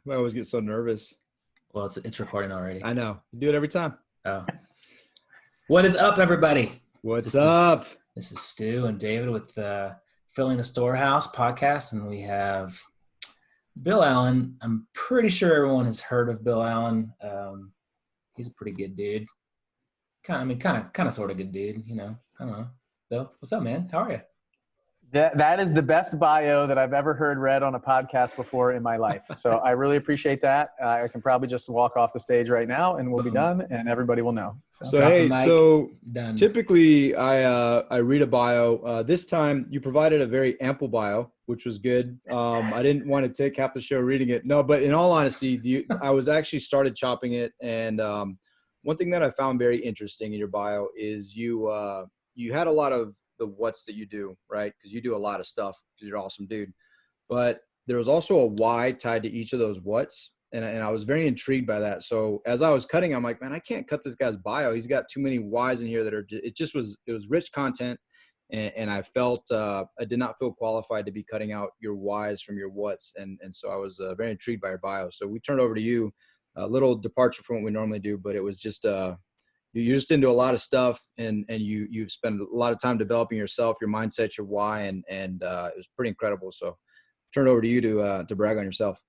I always get so nervous. Well, it's recording already. I know. You do it every time. Oh. What is up, everybody? What's up? This is Stu and David with Filling the Storehouse podcast, and we have Bill Allen. I'm pretty sure everyone has heard of Bill Allen. He's a pretty good dude. Kind of, sort of good dude. You know, I don't know. Bill, what's up, man? How are you? That is the best bio that I've ever heard read on a podcast before in my life. So I really appreciate that. I can probably just walk off the stage right now and we'll be done and everybody will know. So Done. Typically I read a bio. This time you provided a very ample bio, which was good. I didn't want to take half the show reading it. No, but in all honesty, I was actually started chopping it. And one thing that I found very interesting in your bio is you had a lot of the what's that you do, right? Because you do a lot of stuff because you're an awesome dude. But there was also a why tied to each of those what's. And I was very intrigued by that. So as I was cutting, I'm like, man, I can't cut this guy's bio. He's got too many whys in here that are, it was rich content. And I felt, I did not feel qualified to be cutting out your whys from your what's. And so I was very intrigued by your bio. So we turned over to you, a little departure from what we normally do, but it was just, you're just into a lot of stuff and you've spent a lot of time developing yourself, your mindset, your why, and it was pretty incredible. So turn it over to you to brag on yourself.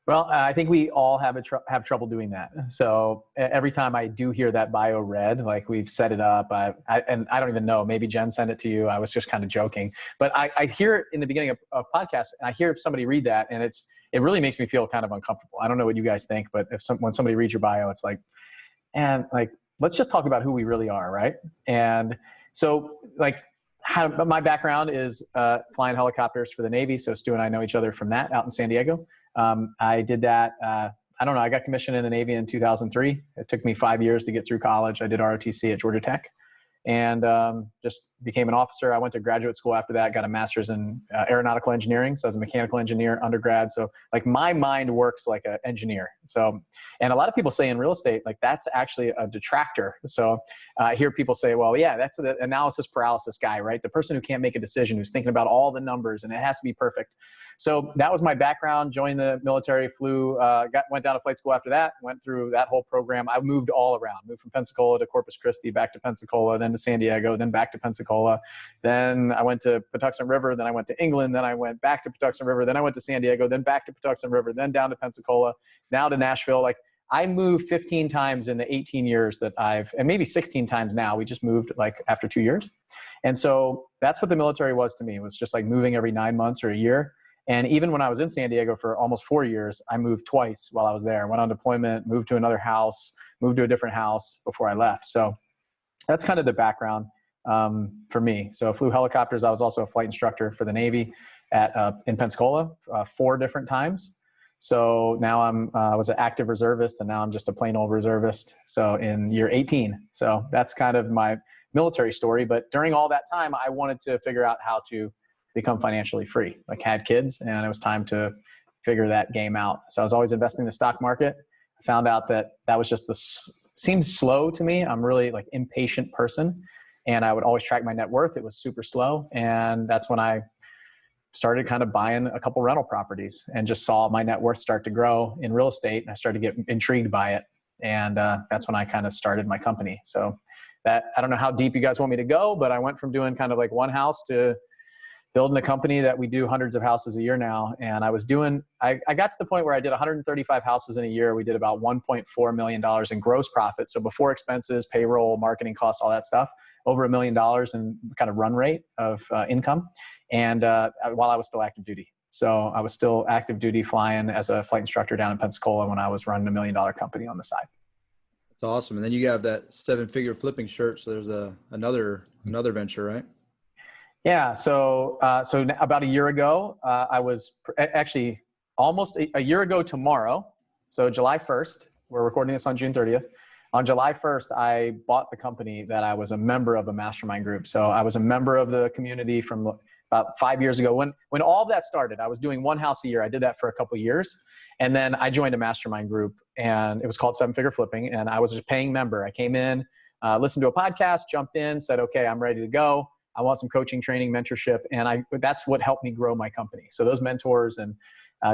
Well, I think we all have trouble doing that. So every time I do hear that bio read, like we've set it up, and I don't even know, maybe Jen sent it to you. I was just kind of joking, but I hear it in the beginning of podcasts and I hear somebody read that and it really makes me feel kind of uncomfortable. I don't know what you guys think, but when somebody reads your bio, it's like, and like, let's just talk about who we really are, right? And so like my background is flying helicopters for the Navy. So Stu and I know each other from that out in San Diego. I did that. I got commissioned in the Navy in 2003. It took me 5 years to get through college. I did ROTC at Georgia Tech and just became an officer. I went to graduate school after that, got a master's in aeronautical engineering. So I was a mechanical engineer undergrad. So like my mind works like an engineer. So, and a lot of people say in real estate, like that's actually a detractor. So I hear people say, well, yeah, that's the analysis paralysis guy, right? The person who can't make a decision, who's thinking about all the numbers and it has to be perfect. So that was my background, joined the military, went down to flight school after that, went through that whole program. I moved all around, moved from Pensacola to Corpus Christi, back to Pensacola, then to San Diego, then back to Pensacola. Then I went to Patuxent River, then I went to England, then I went back to Patuxent River, then I went to San Diego, then back to Patuxent River, then down to Pensacola, now to Nashville. Like I moved 15 times in the 18 years that and maybe 16 times now. We just moved like after 2 years. And so that's what the military was to me. It was just like moving every 9 months or a year. And even when I was in San Diego for almost 4 years, I moved twice while I was there. Went on deployment, moved to another house, moved to a different house before I left. So that's kind of the background for me. So I flew helicopters. I was also a flight instructor for the Navy in Pensacola 4 different times. So now I was an active reservist and now I'm just a plain old reservist. So in year 18. So that's kind of my military story. But during all that time, I wanted to figure out how to become financially free, like had kids, and it was time to figure that game out. So I was always investing in the stock market. I found out that was just seemed slow to me. I'm really like impatient person and I would always track my net worth. It was super slow. And that's when I started kind of buying a couple rental properties and just saw my net worth start to grow in real estate. And I started to get intrigued by it. And that's when I kind of started my company. So I don't know how deep you guys want me to go, but I went from doing kind of like one house to building a company that we do hundreds of houses a year now. And I got to the point where I did 135 houses in a year. We did about $1.4 million in gross profit. So before expenses, payroll, marketing costs, all that stuff, over $1 million in kind of run rate of income. And while I was still active duty. So I was still active duty flying as a flight instructor down in Pensacola when I was running $1 million company on the side. That's awesome. And then you have that 7-figure flipping shirt. So there's another venture, right? Yeah. So about a year ago, I was actually almost a year ago tomorrow. So July 1st, we're recording this on June 30th. On July 1st, I bought the company that I was a member of a mastermind group. So I was a member of the community from about 5 years ago. When all of that started, I was doing one house a year. I did that for a couple of years. And then I joined a mastermind group and it was called 7-Figure Flipping. And I was a paying member. I came in, listened to a podcast, jumped in, said, okay, I'm ready to go. I want some coaching, training, mentorship. And that's what helped me grow my company. So those mentors and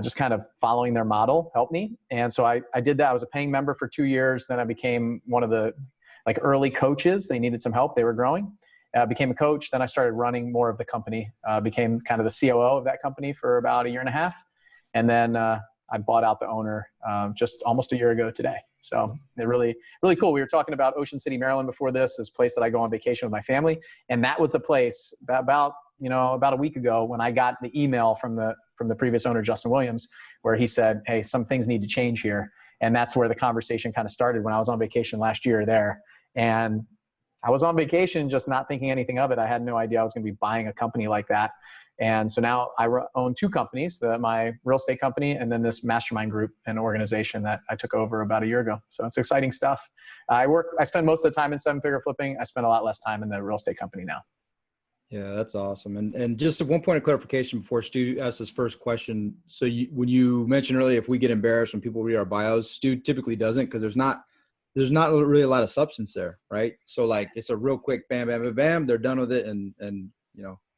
just kind of following their model helped me. And so I did that. I was a paying member for 2 years. Then I became one of the like early coaches. They needed some help. They were growing. Became a coach. Then I started running more of the company, became kind of the COO of that company for about 1.5 years. And then I bought out the owner just almost a year ago today. So they're really, really cool. We were talking about Ocean City, Maryland before this place that I go on vacation with my family. And that was the place about a week ago when I got the email from the previous owner, Justin Williams, where he said, hey, some things need to change here. And that's where the conversation kind of started when I was on vacation last year there. And I was on vacation just not thinking anything of it. I had no idea I was going to be buying a company like that. And so now I own 2 companies, my real estate company and then this mastermind group and organization that I took over about a year ago. So it's exciting stuff. I spend most of the time in 7-figure flipping. I spend a lot less time in the real estate company now. Yeah, that's awesome. And just one point of clarification before Stu asks his first question. So when you mentioned earlier, if we get embarrassed when people read our bios, Stu typically doesn't because there's not really a lot of substance there, right? So like it's a real quick bam, bam, bam, bam, they're done with it and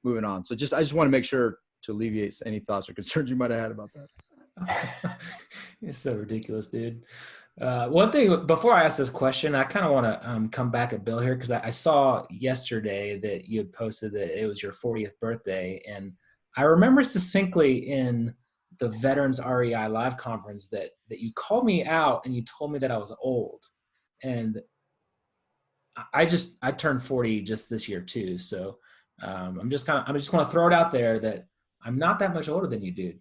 moving on. So I just want to make sure to alleviate any thoughts or concerns you might have had about that. You're so ridiculous, dude. One thing before I ask this question, I kind of want to come back at Bill here because I saw yesterday that you had posted that it was your 40th birthday, and I remember succinctly in the Veterans REI Live conference that you called me out and you told me that I was old, and I turned 40 just this year too, so. I just want to throw it out there that I'm not that much older than you, dude.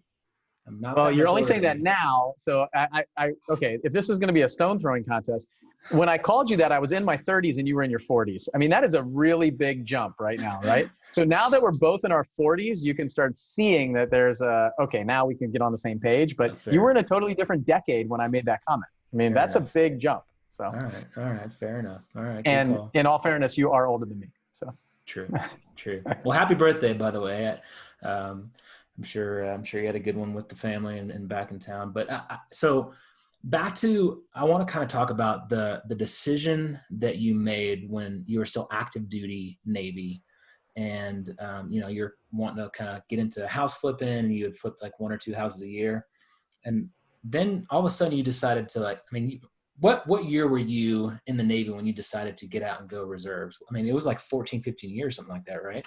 I'm not. Well, you're only saying that now. So okay. If this is going to be a stone throwing contest, when I called you that, I was in my 30s and you were in your 40s. I mean, that is a really big jump right now, right? So now that we're both in our 40s, you can start seeing that there's okay, now we can get on the same page. But you were in a totally different decade when I made that comment. I mean, that's a big jump. So. All right. Fair enough. All right. And in all fairness, you are older than me. So. True. Well, happy birthday, by the way. I'm sure you had a good one with the family and back in town. But so back to, I want to kind of talk about the decision that you made when you were still active duty Navy, and you're wanting to kind of get into house flipping, and you had flipped like 1 or 2 houses a year, and then all of a sudden you decided to what year were you in the Navy when you decided to get out and go reserves? I mean, it was like 14, 15 years, something like that, right?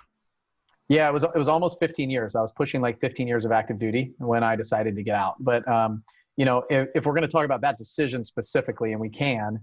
Yeah, it was almost 15 years. I was pushing like 15 years of active duty when I decided to get out. But, if we're going to talk about that decision specifically, and we can,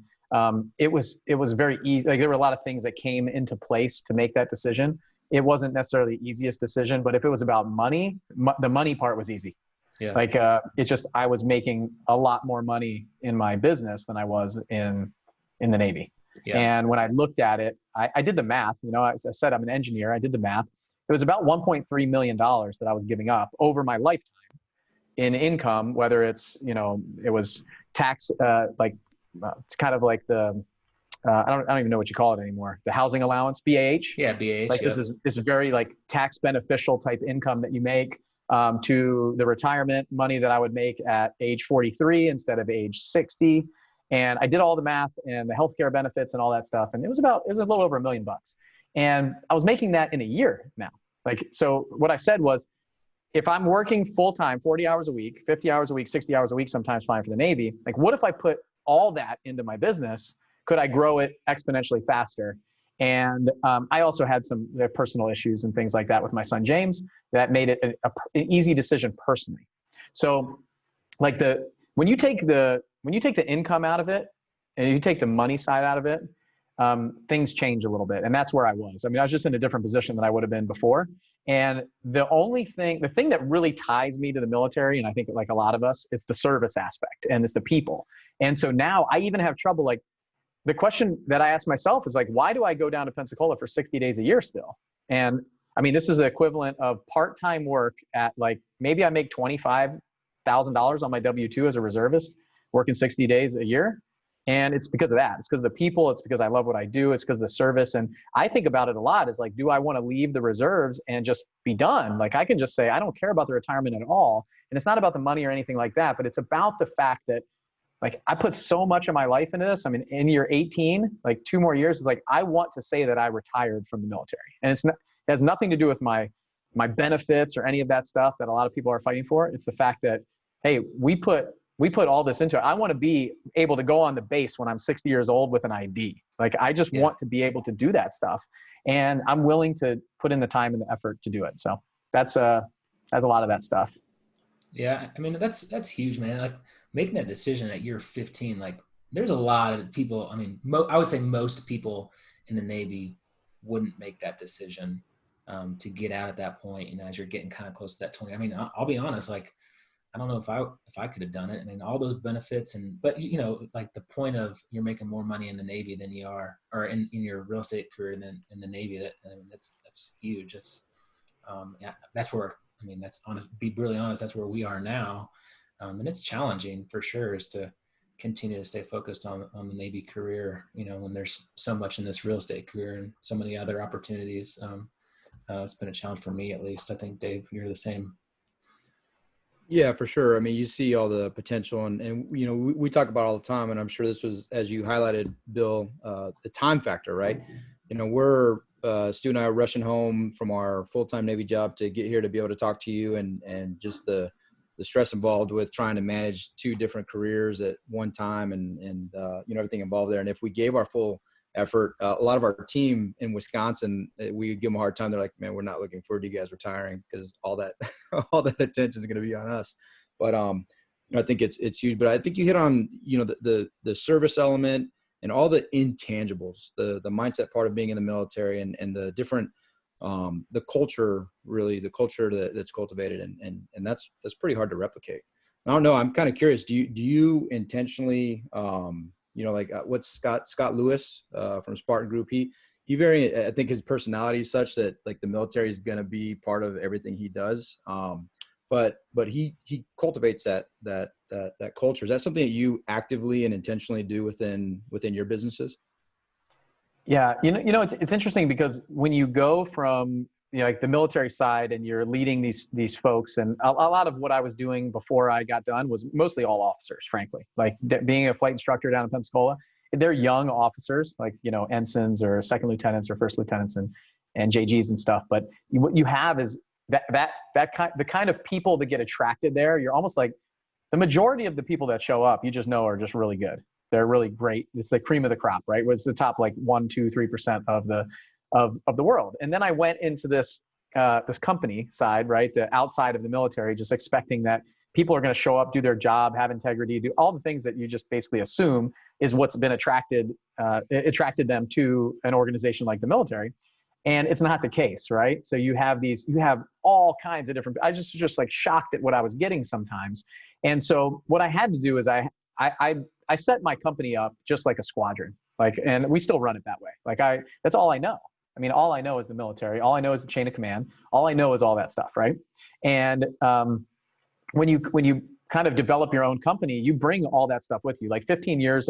it was very easy. Like there were a lot of things that came into place to make that decision. It wasn't necessarily the easiest decision, but if it was about money, the money part was easy. Yeah. Like I was making a lot more money in my business than I was in the Navy. Yeah. And when I looked at it, I did the math. I said I'm an engineer. I did the math. It was about $1.3 million that I was giving up over my lifetime in income, whether it's it was tax it's kind of like the I don't even know what you call it anymore. The housing allowance, BAH. Yeah, BAH. Like this is very like tax beneficial type income that you make. To the retirement money that I would make at age 43 instead of age 60. And I did all the math and the healthcare benefits and all that stuff. And it was a little over $1 million. And I was making that in a year now. So what I said was, if I'm working full time, 40 hours a week, 50 hours a week, 60 hours a week, sometimes flying for the Navy, what if I put all that into my business? Could I grow it exponentially faster? And I also had some personal issues and things like that with my son, James, that made it an easy decision personally. So when you take the income out of it and you take the money side out of it, things change a little bit. And that's where I was. I mean, I was just in a different position than I would have been before. And the thing that really ties me to the military, and I think like a lot of us, it's the service aspect and it's the people. And so now I even have trouble, the question that I ask myself is why do I go down to Pensacola for 60 days a year still? And I mean, this is the equivalent of part-time work at maybe I make $25,000 on my W-2 as a reservist, working 60 days a year. And it's because of that. It's because of the people. It's because I love what I do. It's because of the service. And I think about it a lot is do I want to leave the reserves and just be done? I can just say, I don't care about the retirement at all. And it's not about the money or anything like that, but it's about the fact that I put so much of my life into this. I mean, in year 18, 2 more years is I want to say that I retired from the military. And it has nothing to do with my my benefits or any of that stuff that a lot of people are fighting for. It's the fact that, hey, we put all this into it. I want to be able to go on the base when I'm 60 years old with an ID. Like, I just want to be able to do that stuff. And I'm willing to put in the time and the effort to do it. So that's a lot of that stuff. Yeah. I mean, that's huge, man. Like, making that decision at year 15, like, there's a lot of people. I mean, I would say most people in the Navy wouldn't make that decision to get out at that point, you know, as you're getting kind of close to that 20. I mean, I'll be honest, like, I don't know if I could have done it. I mean, all those benefits but you know, like, the point of you're making more money in the Navy than you are, or in your real estate career than in the Navy. That's huge. Yeah, that's where, I mean, be brutally honest, that's where we are now. And it's challenging for sure, is to continue to stay focused on the Navy career, you know, when there's so much in this real estate career and so many other opportunities. It's been a challenge for me, at least. I think, Dave, you're the same. Yeah, for sure. I mean, you see all the potential, and you know, we talk about it all the time, and I'm sure this was, as you highlighted, Bill, the time factor, right? You know, Stu and I are rushing home from our full-time Navy job to get here to be able to talk to you, and just the stress involved with trying to manage two different careers at one time, and you know, everything involved there. And if we gave our full effort, a lot of our team in Wisconsin, we give them a hard time. They're like, man, we're not looking forward to you guys retiring, because all that attention is going to be on us. But you know, I think it's huge. But I think you hit on, you know, the service element and all the intangibles, the mindset part of being in the military, and the different the culture, really, the culture that's cultivated, and that's pretty hard to replicate. I don't know. I'm kind of curious. Do you intentionally, you know, like what's Scott Lewis from Spartan Group? He I think his personality is such that, like, the military is going to be part of everything he does. But he cultivates that culture. Is that something that you actively and intentionally do within your businesses? Yeah, you know, it's interesting, because when you go from, you know, like, the military side, and you're leading these folks, and a lot of what I was doing before I got done was mostly all officers, frankly. Like, being a flight instructor down in Pensacola, they're young officers, like, you know, ensigns or second lieutenants or first lieutenants and JGs and stuff. But what you have is the kind of people that get attracted there. You're almost like, the majority of the people that show up, you just know, are just really good. They're really great. It's the cream of the crop, right? It's the top, like, 1, 2, 3% of the world. And then I went into this company side, right? The outside of the military, just expecting that people are going to show up, do their job, have integrity, do all the things that you just basically assume is what's been attracted them to an organization like the military. And it's not the case, right? So you have all kinds of different, I just like shocked at what I was getting sometimes. And so what I had to do is I set my company up just like a squadron, like, and we still run it that way. Like, that's all I know. I mean, all I know is the military. All I know is the chain of command. All I know is all that stuff, right? And when you kind of develop your own company, you bring all that stuff with you. Like, 15 years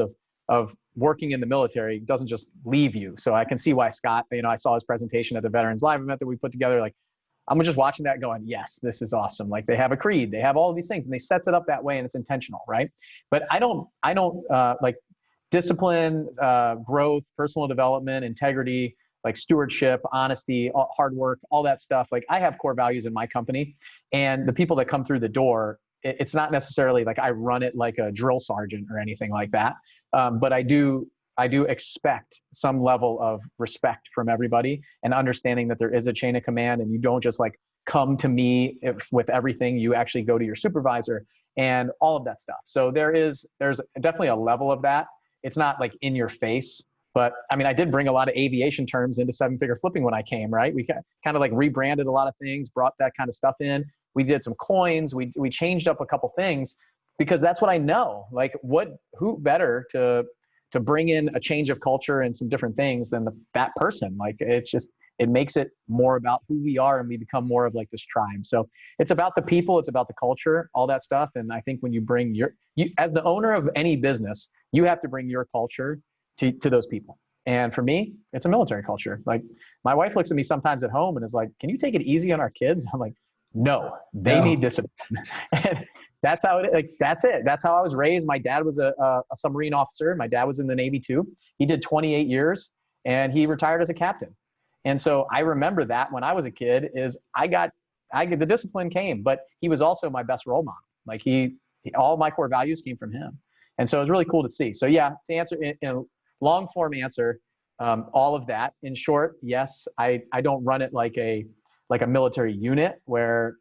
of working in the military doesn't just leave you. So I can see why Scott, you know, I saw his presentation at the Veterans Live event that we put together. Like, I'm just watching that going, yes, this is awesome. Like, they have a creed, they have all of these things, and they sets it up that way, and it's intentional, right? But I don't like discipline, growth, personal development, integrity, like stewardship, honesty, hard work, all that stuff. Like, I have core values in my company, and the people that come through the door, it's not necessarily like I run it like a drill sergeant or anything like that. But I do expect some level of respect from everybody, and understanding that there is a chain of command, and you don't just like come to me with everything. You actually go to your supervisor and all of that stuff. So there's definitely a level of that. It's not like in your face, but I mean, I did bring a lot of aviation terms into 7-figure flipping when I came, right? We kind of like rebranded a lot of things, brought that kind of stuff in. We did some coins. We changed up a couple things, because that's what I know. Like, who better to bring in a change of culture and some different things than that person? Like, it makes it more about who we are, and we become more of like this tribe. So it's about the people, it's about the culture, all that stuff. And I think when you bring you as the owner of any business, you have to bring your culture to those people. And for me, it's a military culture. Like, my wife looks at me sometimes at home and is like, can you take it easy on our kids? I'm like, no, they need discipline. And that's how that's it. That's how I was raised. My dad was a submarine officer. My dad was in the Navy too. He did 28 years, and he retired as a captain. And so I remember that when I was a kid is the discipline came, but he was also my best role model. Like all my core values came from him. And so it was really cool to see. So yeah, to answer in a long form answer, all of that. In short, yes, I don't run it like a military unit where,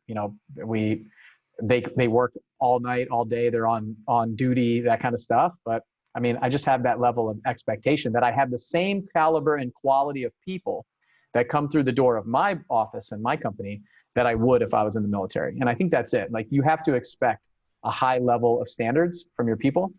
they work all night, all day, they're on duty, that kind of stuff. But I mean, I just have that level of expectation that I have the same caliber and quality of people that come through the door of my office and my company that I would if I was in the military. And I think that's it. Like, you have to expect a high level of standards from your people,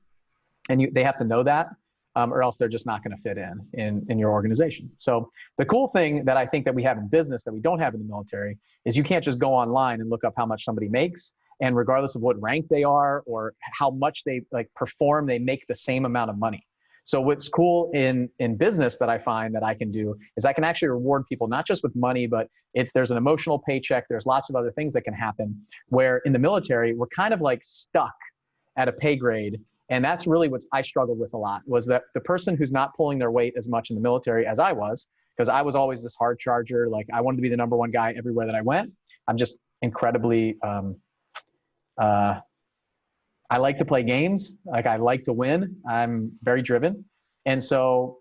and they have to know that, or else they're just not going to fit in your organization. So the cool thing that I think that we have in business that we don't have in the military is you can't just go online and look up how much somebody makes. And regardless of what rank they are or how much they perform, they make the same amount of money. So what's cool in business that I find that I can do is I can actually reward people, not just with money, but there's an emotional paycheck. There's lots of other things that can happen, where in the military, we're kind of like stuck at a pay grade. And that's really what I struggled with a lot, was that the person who's not pulling their weight as much in the military as I was, because I was always this hard charger. Like, I wanted to be the number one guy everywhere that I went. I'm just incredibly, I like to play games. Like, I like to win. I'm very driven. And so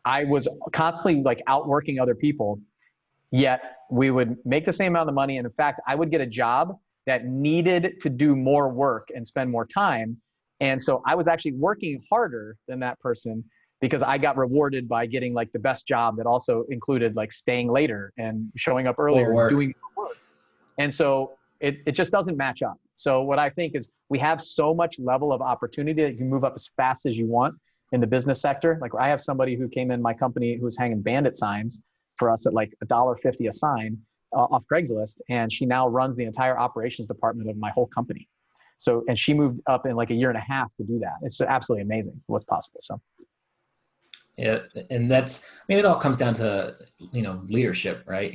I was constantly like outworking other people, yet we would make the same amount of money. And in fact, I would get a job that needed to do more work and spend more time. And so I was actually working harder than that person because I got rewarded by getting like the best job that also included like staying later and showing up earlier and doing more work. And so it just doesn't match up. So what I think is we have so much level of opportunity that you can move up as fast as you want in the business sector. Like, I have somebody who came in my company who's hanging bandit signs for us at like $1.50 a sign off Craigslist. And she now runs the entire operations department of my whole company. So, and she moved up in like a year and a half to do that. It's absolutely amazing what's possible. So. Yeah. And it all comes down to, leadership, right?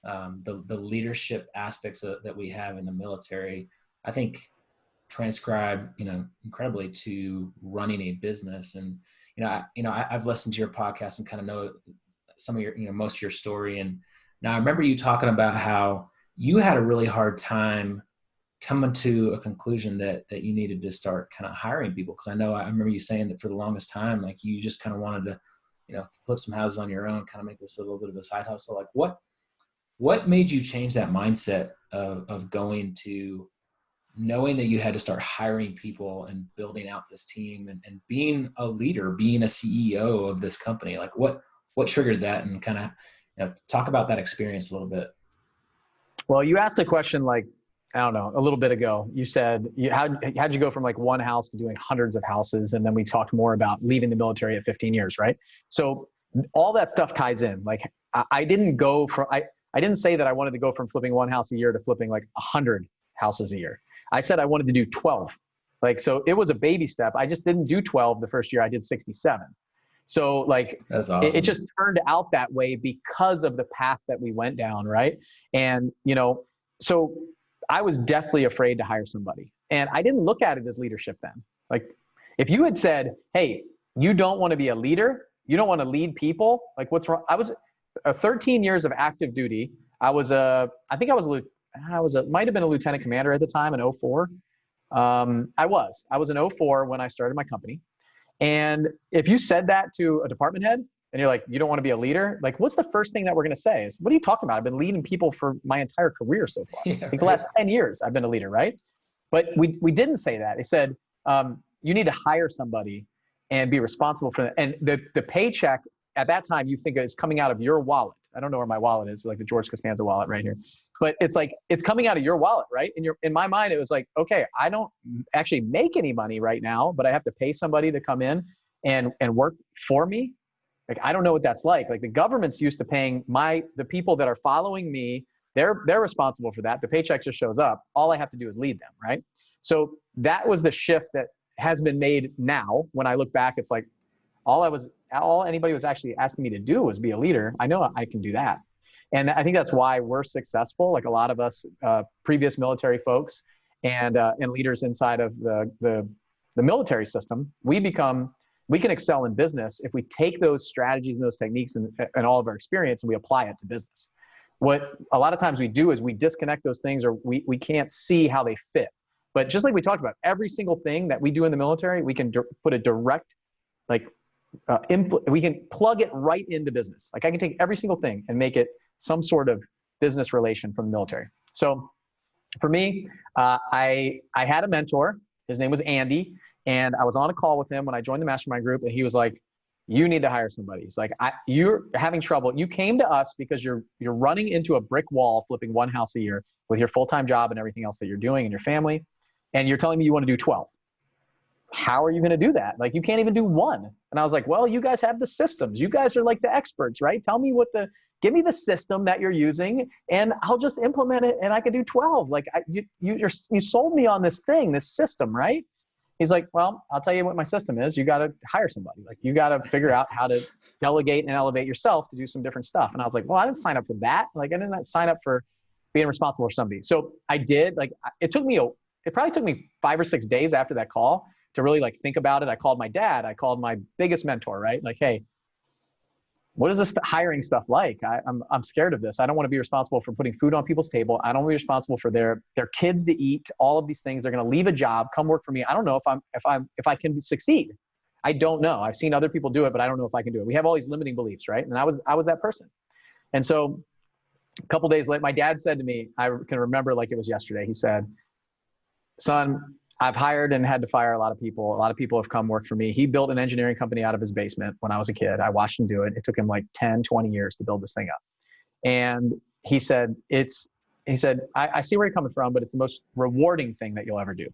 The leadership aspects that we have in the military, I think transcribe, incredibly to running a business. And, I've listened to your podcast and kind of know some of your, most of your story. And now I remember you talking about how you had a really hard time coming to a conclusion that you needed to start kind of hiring people. Cause I remember you saying that for the longest time, like, you just kind of wanted to, flip some houses on your own, kind of make this a little bit of a side hustle. Like, what made you change that mindset of going to knowing that you had to start hiring people and building out this team and being a leader, being a CEO of this company? Like, what triggered that, and kind of, talk about that experience a little bit. Well, you asked a question like, I don't know, a little bit ago. You said, how'd you go from like one house to doing hundreds of houses? And then we talked more about leaving the military at 15 years, right? So all that stuff ties in. Like, I didn't say that I wanted to go from flipping one house a year to flipping like 100 houses a year. I said I wanted to do 12. Like, so it was a baby step. I just didn't do 12 the first year. I did 67. So like, that's awesome. It just turned out that way because of the path that we went down. Right. And, so I was definitely afraid to hire somebody, and I didn't look at it as leadership then. Like, if you had said, hey, you don't want to be a leader, you don't want to lead people, like, what's wrong? I was 13 years of active duty. I might've been a lieutenant commander at the time in 04. I was in 04 when I started my company. And if you said that to a department head and you're like, you don't want to be a leader, like, what's the first thing that we're going to say is, what are you talking about? I've been leading people for my entire career so far. Yeah, I think the last 10 years I've been a leader, right? But we didn't say that. They said, you need to hire somebody and be responsible for that. And the paycheck at that time, you think is coming out of your wallet. I don't know where my wallet is, like the George Costanza wallet right here. But it's like, it's coming out of your wallet, right? In my mind, it was like, okay, I don't actually make any money right now, but I have to pay somebody to come in and work for me. Like, I don't know what that's like. Like, the government's used to paying the people that are following me. They're responsible for that. The paycheck just shows up. All I have to do is lead them, right? So that was the shift that has been made now. When I look back, it's like, all anybody was actually asking me to do was be a leader. I know I can do that. And I think that's why we're successful. Like, a lot of us, previous military folks and leaders inside of the military system, we become we can excel in business if we take those strategies and those techniques and all of our experience and we apply it to business. What a lot of times we do is we disconnect those things, or we can't see how they fit. But just like we talked about, every single thing that we do in the military, we can put a direct, we can plug it right into business. Like I can take every single thing and make it some sort of business relation from the military. So for me, I had a mentor. His name was Andy. And I was on a call with him when I joined the mastermind group, and he was like, you need to hire somebody. He's like, you're having trouble. You came to us because you're running into a brick wall, flipping one house a year with your full-time job and everything else that you're doing and your family. And you're telling me you want to do 12. How are you going to do that? Like, you can't even do one. And I was like, well, you guys have the systems. You guys are like the experts, right? Tell me give me the system that you're using and I'll just implement it and I can do 12. Like you sold me on this thing, this system, right? He's like, well, I'll tell you what my system is. You got to hire somebody. Like, you got to figure out how to delegate and elevate yourself to do some different stuff. And I was like, well, I didn't sign up for that. Like, I didn't sign up for being responsible for somebody. So I did. Like, it probably took me 5 or 6 days after that call to really like think about it. I called my dad. I called my biggest mentor, right? Like, hey, what is this hiring stuff like? I'm scared of this. I don't want to be responsible for putting food on people's table. I don't want to be responsible for their kids to eat, all of these things. They're going to leave a job, come work for me. I don't know if I can succeed. I don't know. I've seen other people do it, but I don't know if I can do it. We have all these limiting beliefs, right? And I was that person. And so a couple days later, my dad said to me, I can remember like it was yesterday. He said, son, I've hired and had to fire a lot of people. A lot of people have come work for me. He built an engineering company out of his basement when I was a kid. I watched him do it. It took him like 10, 20 years to build this thing up. And he said, I see where you're coming from, but it's the most rewarding thing that you'll ever do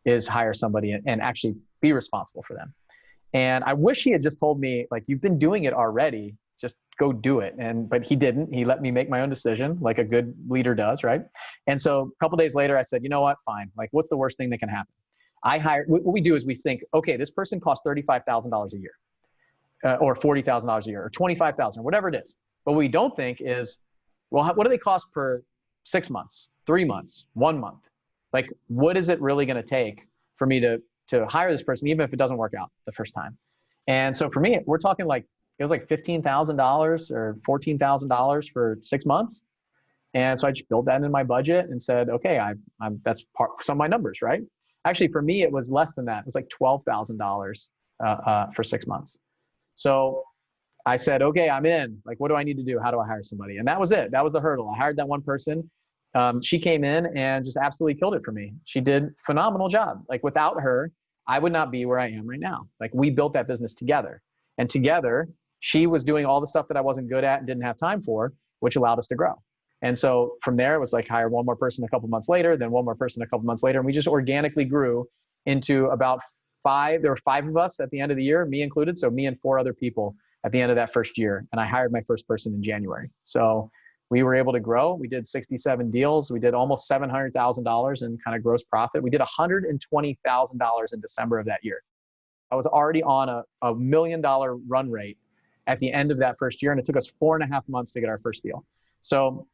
is hire somebody and actually be responsible for them. And I wish he had just told me, like, you've been doing it already, just go do it. But he didn't. He let me make my own decision like a good leader does, right? And so a couple of days later, I said, you know what, fine. Like, what's the worst thing that can happen? What we do is we think, okay, this person costs $35,000 a year or $40,000 a year or $25,000, whatever it is. But what we don't think is, well, what do they cost per 6 months, 3 months, 1 month? Like, what is it really going to take for me to hire this person, even if it doesn't work out the first time? And so for me, we're talking like, it was like $15,000 or $14,000 for 6 months. And so I just built that into my budget and said, okay, that's some of my numbers, right? Actually, for me, it was less than that. It was like $12,000 for 6 months. So I said, okay, I'm in. Like, what do I need to do? How do I hire somebody? And that was it. That was the hurdle. I hired that one person. She came in and just absolutely killed it for me. She did a phenomenal job. Like, without her, I would not be where I am right now. Like, we built that business together. And together, she was doing all the stuff that I wasn't good at and didn't have time for, which allowed us to grow. And so from there, it was like hire one more person a couple months later, then one more person a couple months later. And we just organically grew into about 5. There were 5 of us at the end of the year, me included. So me and 4 other people at the end of that first year. And I hired my first person in January. So we were able to grow. We did 67 deals. We did almost $700,000 in kind of gross profit. We did $120,000 in December of that year. I was already on a $1 million run rate at the end of that first year. And it took us 4.5 months to get our first deal. So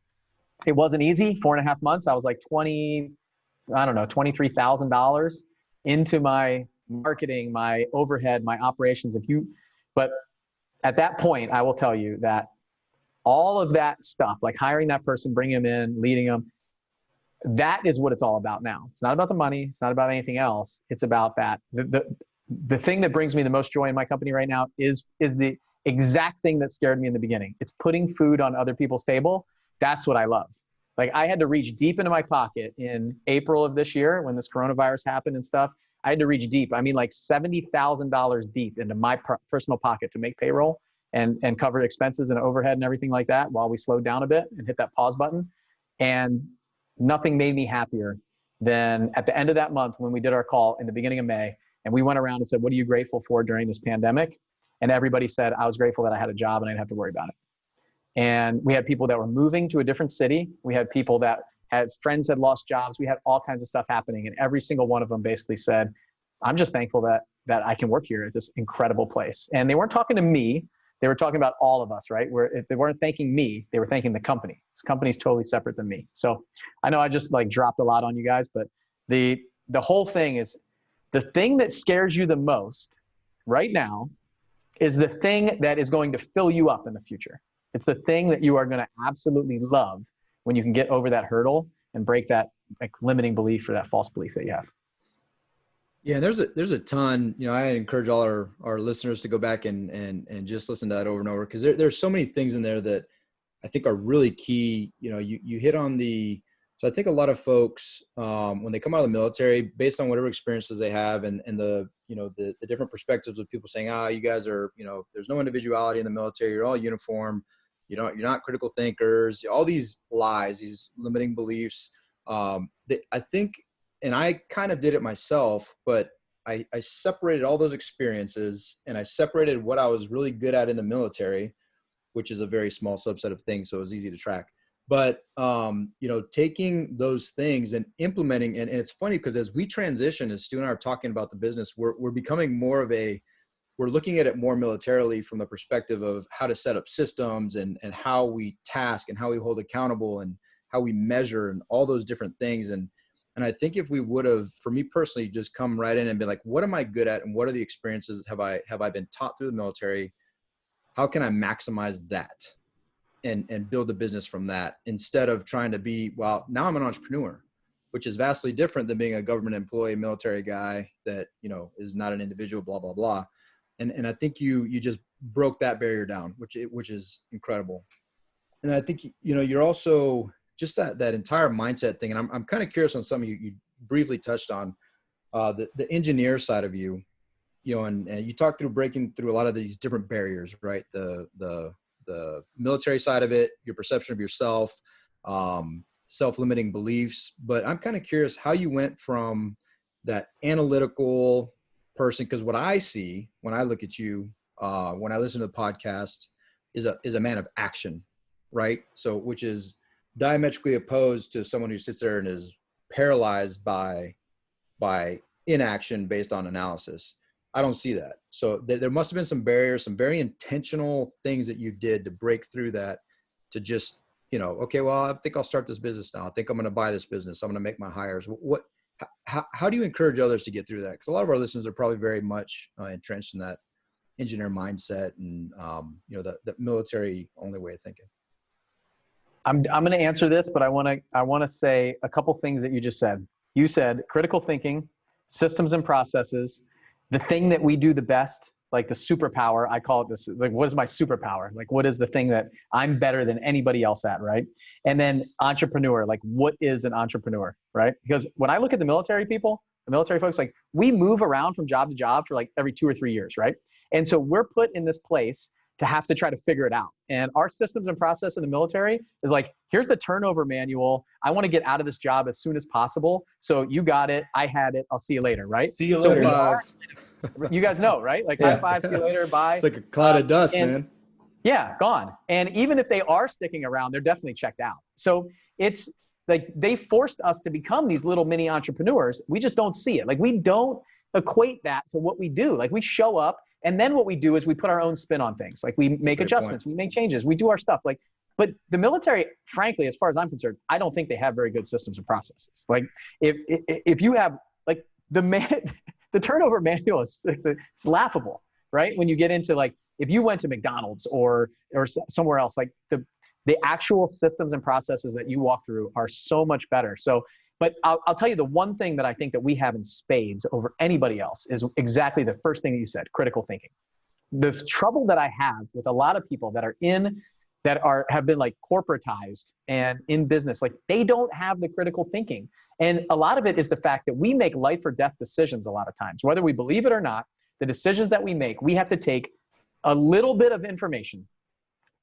it wasn't easy. 4.5 months. I was like $23,000 into my marketing, my overhead, my operations. But at that point, I will tell you that all of that stuff, like hiring that person, bringing them in, leading them, that is what it's all about now. It's not about the money. It's not about anything else. It's about that. The thing that brings me the most joy in my company right now is the exact thing that scared me in the beginning. It's putting food on other people's table. That's what I love. Like, I had to reach deep into my pocket in April of this year when this coronavirus happened and stuff. I had to reach deep. I mean, like $70,000 deep into my personal pocket to make payroll and cover expenses and overhead and everything like that while we slowed down a bit and hit that pause button. And nothing made me happier than at the end of that month when we did our call in the beginning of May, and we went around and said, what are you grateful for during this pandemic? And everybody said, I was grateful that I had a job and I didn't have to worry about it. And we had people that were moving to a different city. We had people that had friends that lost jobs. We had all kinds of stuff happening. And every single one of them basically said, I'm just thankful that I can work here at this incredible place. And they weren't talking to me. They were talking about all of us, right? Where if they weren't thanking me, they were thanking the company. This company's totally separate than me. So I know I just like dropped a lot on you guys, but the whole thing is, the thing that scares you the most right now is the thing that is going to fill you up in the future. It's the thing that you are going to absolutely love when you can get over that hurdle and break that like limiting belief or that false belief that you have. Yeah, there's a ton, I encourage all our listeners to go back and just listen to that over and over, because there's so many things in there that I think are really key. You hit on so I think a lot of folks, when they come out of the military, based on whatever experiences they have and the different perspectives of people saying, you guys are, there's no individuality in the military. You're all uniform. You're not critical thinkers, all these lies, these limiting beliefs. I think, and I kind of did it myself, but I separated all those experiences and I separated what I was really good at in the military, which is a very small subset of things. So it was easy to track. But, taking those things and implementing, and it's funny because as we transition, as Stu and I are talking about the business, we're becoming we're looking at it more militarily from the perspective of how to set up systems and how we task and how we hold accountable and how we measure and all those different things. And I think if we would have, for me personally, just come right in and be like, what am I good at? And what are the experiences have I been taught through the military? How can I maximize that and build a business from that, instead of trying to be, well, now I'm an entrepreneur, which is vastly different than being a government employee, military guy that, is not an individual, blah, blah, blah. And I think you just broke that barrier down, which is incredible. And I think, you're also just that entire mindset thing. And I'm kind of curious on something you briefly touched on, the engineer side of you, and you talked through breaking through a lot of these different barriers, right? The military side of it, your perception of yourself, self-limiting beliefs. But I'm kind of curious how you went from that analytical person, because what I see when I look at you, when I listen to the podcast, is a man of action, right? So, which is diametrically opposed to someone who sits there and is paralyzed by inaction based on analysis. I don't see that. So there must have been some barriers, some very intentional things that you did to break through that, to just, okay, well, I think I'll start this business now. I think I'm going to buy this business. I'm going to make my hires. How do you encourage others to get through that? Because a lot of our listeners are probably very much entrenched in that engineer mindset and, the military only way of thinking. I'm going to answer this, but I want to say a couple things that you just said. You said critical thinking, systems and processes, the thing that we do the best, like the superpower. I call it this, like, what is my superpower? Like, what is the thing that I'm better than anybody else at, right? And then entrepreneur, like, what is an entrepreneur, right? Because when I look at the military people, the military folks, like, we move around from job to job for like every 2 or 3 years, right? And so we're put in this place to have to try to figure it out. And our systems and process in the military is like, here's the turnover manual. I want to get out of this job as soon as possible. So you got it. I had it. I'll see you later, right? See you later. You guys know, right? Like, Yeah. high five, see you later, bye. It's like a cloud of dust, man. Yeah, gone. And even if they are sticking around, they're definitely checked out. So it's like they forced us to become these little mini entrepreneurs. We just don't see it. Like, we don't equate that to what we do. Like, we show up, and then what we do is we put our own spin on things. Like, we make adjustments, we make changes, we do our stuff. Like, but the military, frankly, as far as I'm concerned, I don't think they have very good systems and processes. Like, if you have, like, the turnover manual is, it's laughable, right? When you get into, like, if you went to McDonald's or somewhere else, like, the actual systems and processes that you walk through are so much better. So, but I'll tell you the one thing that I think that we have in spades over anybody else is exactly the first thing that you said, critical thinking. The trouble that I have with a lot of people that have been, like, corporatized and in business, like, they don't have the critical thinking. And a lot of it is the fact that we make life or death decisions a lot of times. Whether we believe it or not, the decisions that we make, we have to take a little bit of information,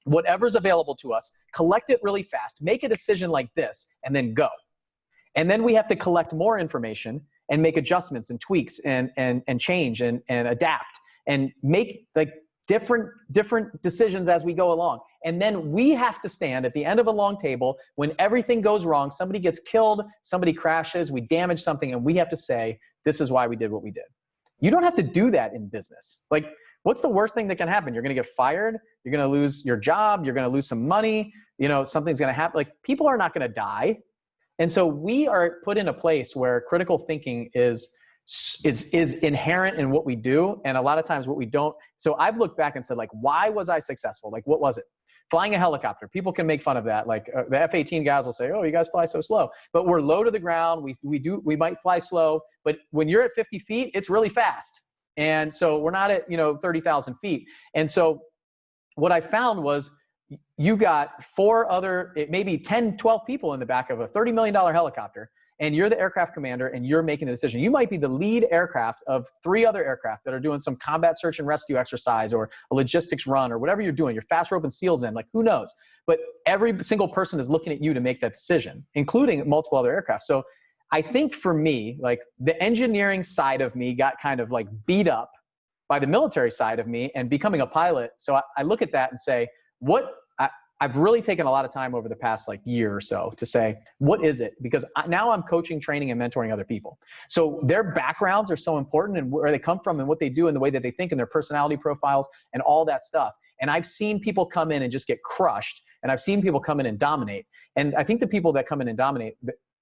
whatever's available to us, collect it really fast, make a decision like this, and then go. And then we have to collect more information and make adjustments and tweaks and change and adapt and make, like, different decisions as we go along. And then we have to stand at the end of a long table when everything goes wrong, somebody gets killed, somebody crashes, we damage something, and we have to say, this is why we did what we did. You don't have to do that in business. Like, what's the worst thing that can happen? You're going to get fired. You're going to lose your job. You're going to lose some money. Something's going to happen. Like, people are not going to die. And so we are put in a place where critical thinking is is inherent in what we do. And a lot of times what we don't. So I've looked back and said, like, why was I successful? Like, what was it? Flying a helicopter. People can make fun of that. Like the F-18 guys will say, oh, you guys fly so slow, but we're low to the ground. We might fly slow, but when you're at 50 feet, it's really fast. And so we're not at, 30,000 feet. And so what I found was you got maybe 10, 12 people in the back of a $30 million helicopter, and you're the aircraft commander and you're making a decision. You might be the lead aircraft of 3 other aircraft that are doing some combat search and rescue exercise or a logistics run or whatever you're doing. You're fast roping SEALs in, like, who knows? But every single person is looking at you to make that decision, including multiple other aircraft. So I think for me, like, the engineering side of me got kind of like beat up by the military side of me and becoming a pilot. So I look at that and say, I've really taken a lot of time over the past year or so to say, what is it? Because now I'm coaching, training, and mentoring other people. So their backgrounds are so important, and where they come from and what they do and the way that they think and their personality profiles and all that stuff. And I've seen people come in and just get crushed. And I've seen people come in and dominate. And I think the people that come in and dominate,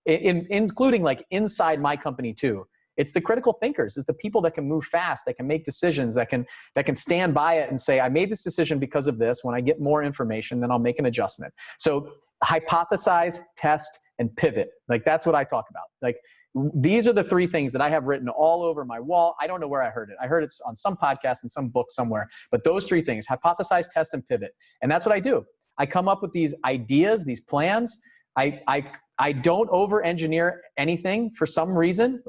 including inside my company too, it's the critical thinkers. It's the people that can move fast, that can make decisions, that can stand by it and say, I made this decision because of this. When I get more information, then I'll make an adjustment. So hypothesize, test, and pivot. That's what I talk about. These are the 3 things that I have written all over my wall. I don't know where I heard it. I heard it on some podcast and some book somewhere. But those 3 things, hypothesize, test, and pivot. And that's what I do. I come up with these ideas, these plans. I don't over-engineer anything for some reason.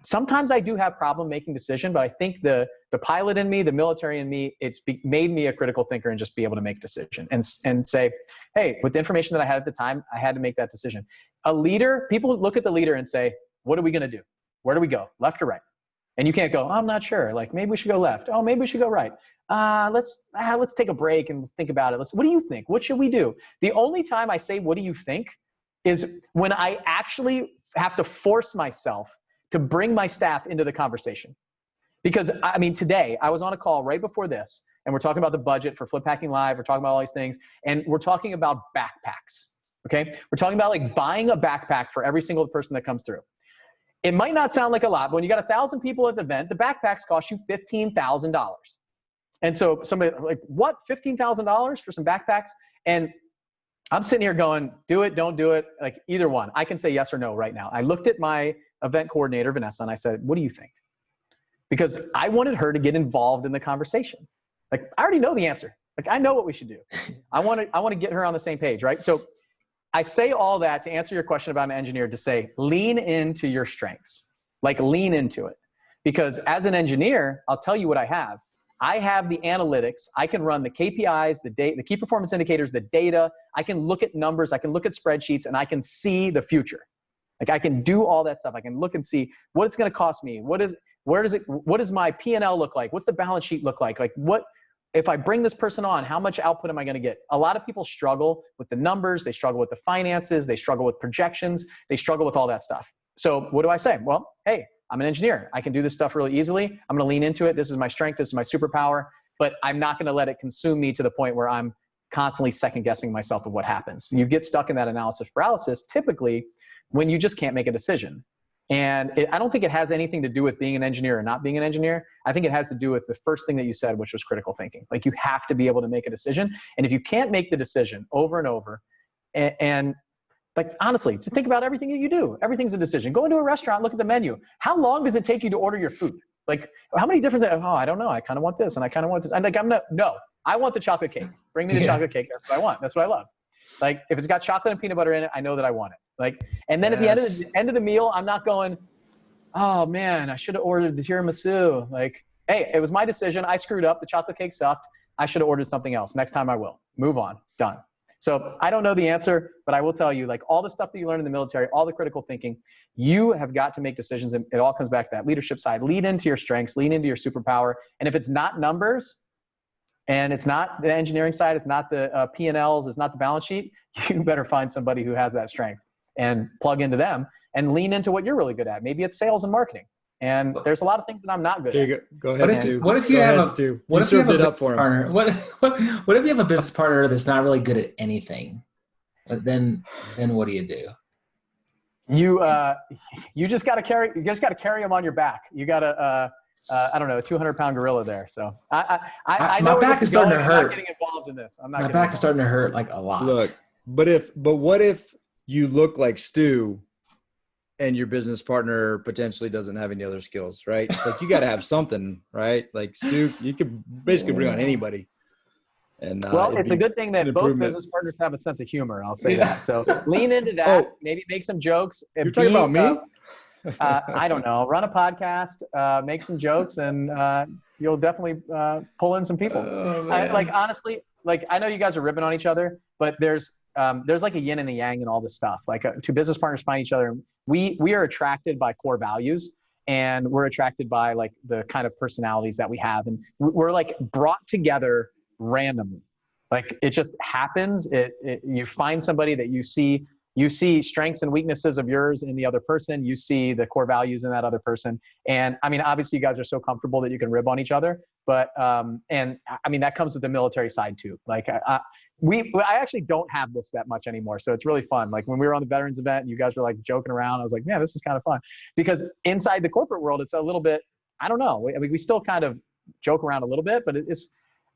Sometimes I do have problem making decision, but I think the pilot in me, the military in me, made me a critical thinker and just be able to make a decision and say, hey, with the information that I had at the time, I had to make that decision. A leader, people look at the leader and say, what are we going to do? Where do we go? Left or right? And you can't go, I'm not sure. Maybe we should go left. Oh, maybe we should go right. Let's take a break and think about it. What do you think? What should we do? The only time I say, what do you think, is when I actually have to force myself to bring my staff into the conversation. Because today I was on a call right before this, and we're talking about the budget for Flip Packing Live. We're talking about all these things, and we're talking about backpacks. Okay. We're talking about buying a backpack for every single person that comes through. It might not sound like a lot, but when you got 1,000 people at the event, the backpacks cost you $15,000. And so somebody what, $15,000 for some backpacks? And I'm sitting here going, do it, don't do it. Either one. I can say yes or no right now. I looked at my event coordinator, Vanessa, and I said, what do you think? Because I wanted her to get involved in the conversation. I already know the answer. I know what we should do. I want to get her on the same page, right? So I say all that to answer your question about an engineer, to say, lean into your strengths. Lean into it. Because as an engineer, I'll tell you what I have. I have the analytics. I can run the KPIs, the key performance indicators, the data. I can look at numbers. I can look at spreadsheets, and I can see the future. I can do all that stuff. I can look and see what it's going to cost me. What does my P&L look like? What's the balance sheet look like? If I bring this person on, how much output am I going to get? A lot of people struggle with the numbers. They struggle with the finances. They struggle with projections. They struggle with all that stuff. So what do I say? Well, hey, I'm an engineer. I can do this stuff really easily. I'm going to lean into it. This is my strength. This is my superpower. But I'm not going to let it consume me to the point where I'm constantly second guessing myself of what happens. You get stuck in that analysis paralysis typically when you just can't make a decision. And I don't think it has anything to do with being an engineer or not being an engineer. I think it has to do with the first thing that you said, which was critical thinking. You have to be able to make a decision. And if you can't make the decision over and over, and honestly, just think about everything that you do. Everything's a decision. Go into a restaurant, look at the menu. How long does it take you to order your food? How many different things? Oh, I don't know. I kind of want this and I kind of want this. No, I want the chocolate cake. Bring me the chocolate cake. That's what I want. That's what I love. If it's got chocolate and peanut butter in it, I know that I want it. And then at the end of the meal, I'm not going, oh man, I should have ordered the tiramisu. Hey, it was my decision. I screwed up. The chocolate cake sucked. I should have ordered something else. Next time I will. Move on. Done. So I don't know the answer, but I will tell you, all the stuff that you learn in the military, all the critical thinking, you have got to make decisions. And it all comes back to that leadership side. Lean into your strengths, lean into your superpower. And if it's not numbers, and it's not the engineering side, it's not the P&Ls, it's not the balance sheet, you better find somebody who has that strength and plug into them and lean into what you're really good at. Maybe it's sales and marketing. And there's a lot of things that I'm not good at. Go ahead, Stu. What if you have a business partner? What if you have a business partner that's not really good at anything? Then what do you do? You just got to carry them on your back. You got to, I don't know, a 200-pound gorilla there. So I know my back is starting to hurt. I'm not getting involved in this. My back is starting to hurt like a lot. Look, but what if you look like Stu and your business partner potentially doesn't have any other skills, right? Like you got to have something, right? Like Stu, you could basically bring on anybody. And well, it's a good thing that both business partners have a sense of humor. I'll say that. So lean into that. Maybe make some jokes. You're talking about me? I don't know. Run a podcast, make some jokes, and you'll definitely pull in some people. Honestly, I know you guys are ripping on each other, but there's like a yin and a yang in all this stuff. Like two business partners find each other. We are attracted by core values, and we're attracted by like the kind of personalities that we have, and we're like brought together randomly. Like it just happens. You find somebody that you see strengths and weaknesses of yours in the other person. You see the core values in that other person. And I mean, obviously you guys are so comfortable that you can rib on each other, but, and I mean, that comes with the military side too. Like I actually don't have this that much anymore. So it's really fun. Like when we were on the veterans event and you guys were like joking around, I was like, man, this is kind of fun, because inside the corporate world, it's a little bit, I don't know. I mean, we still kind of joke around a little bit, but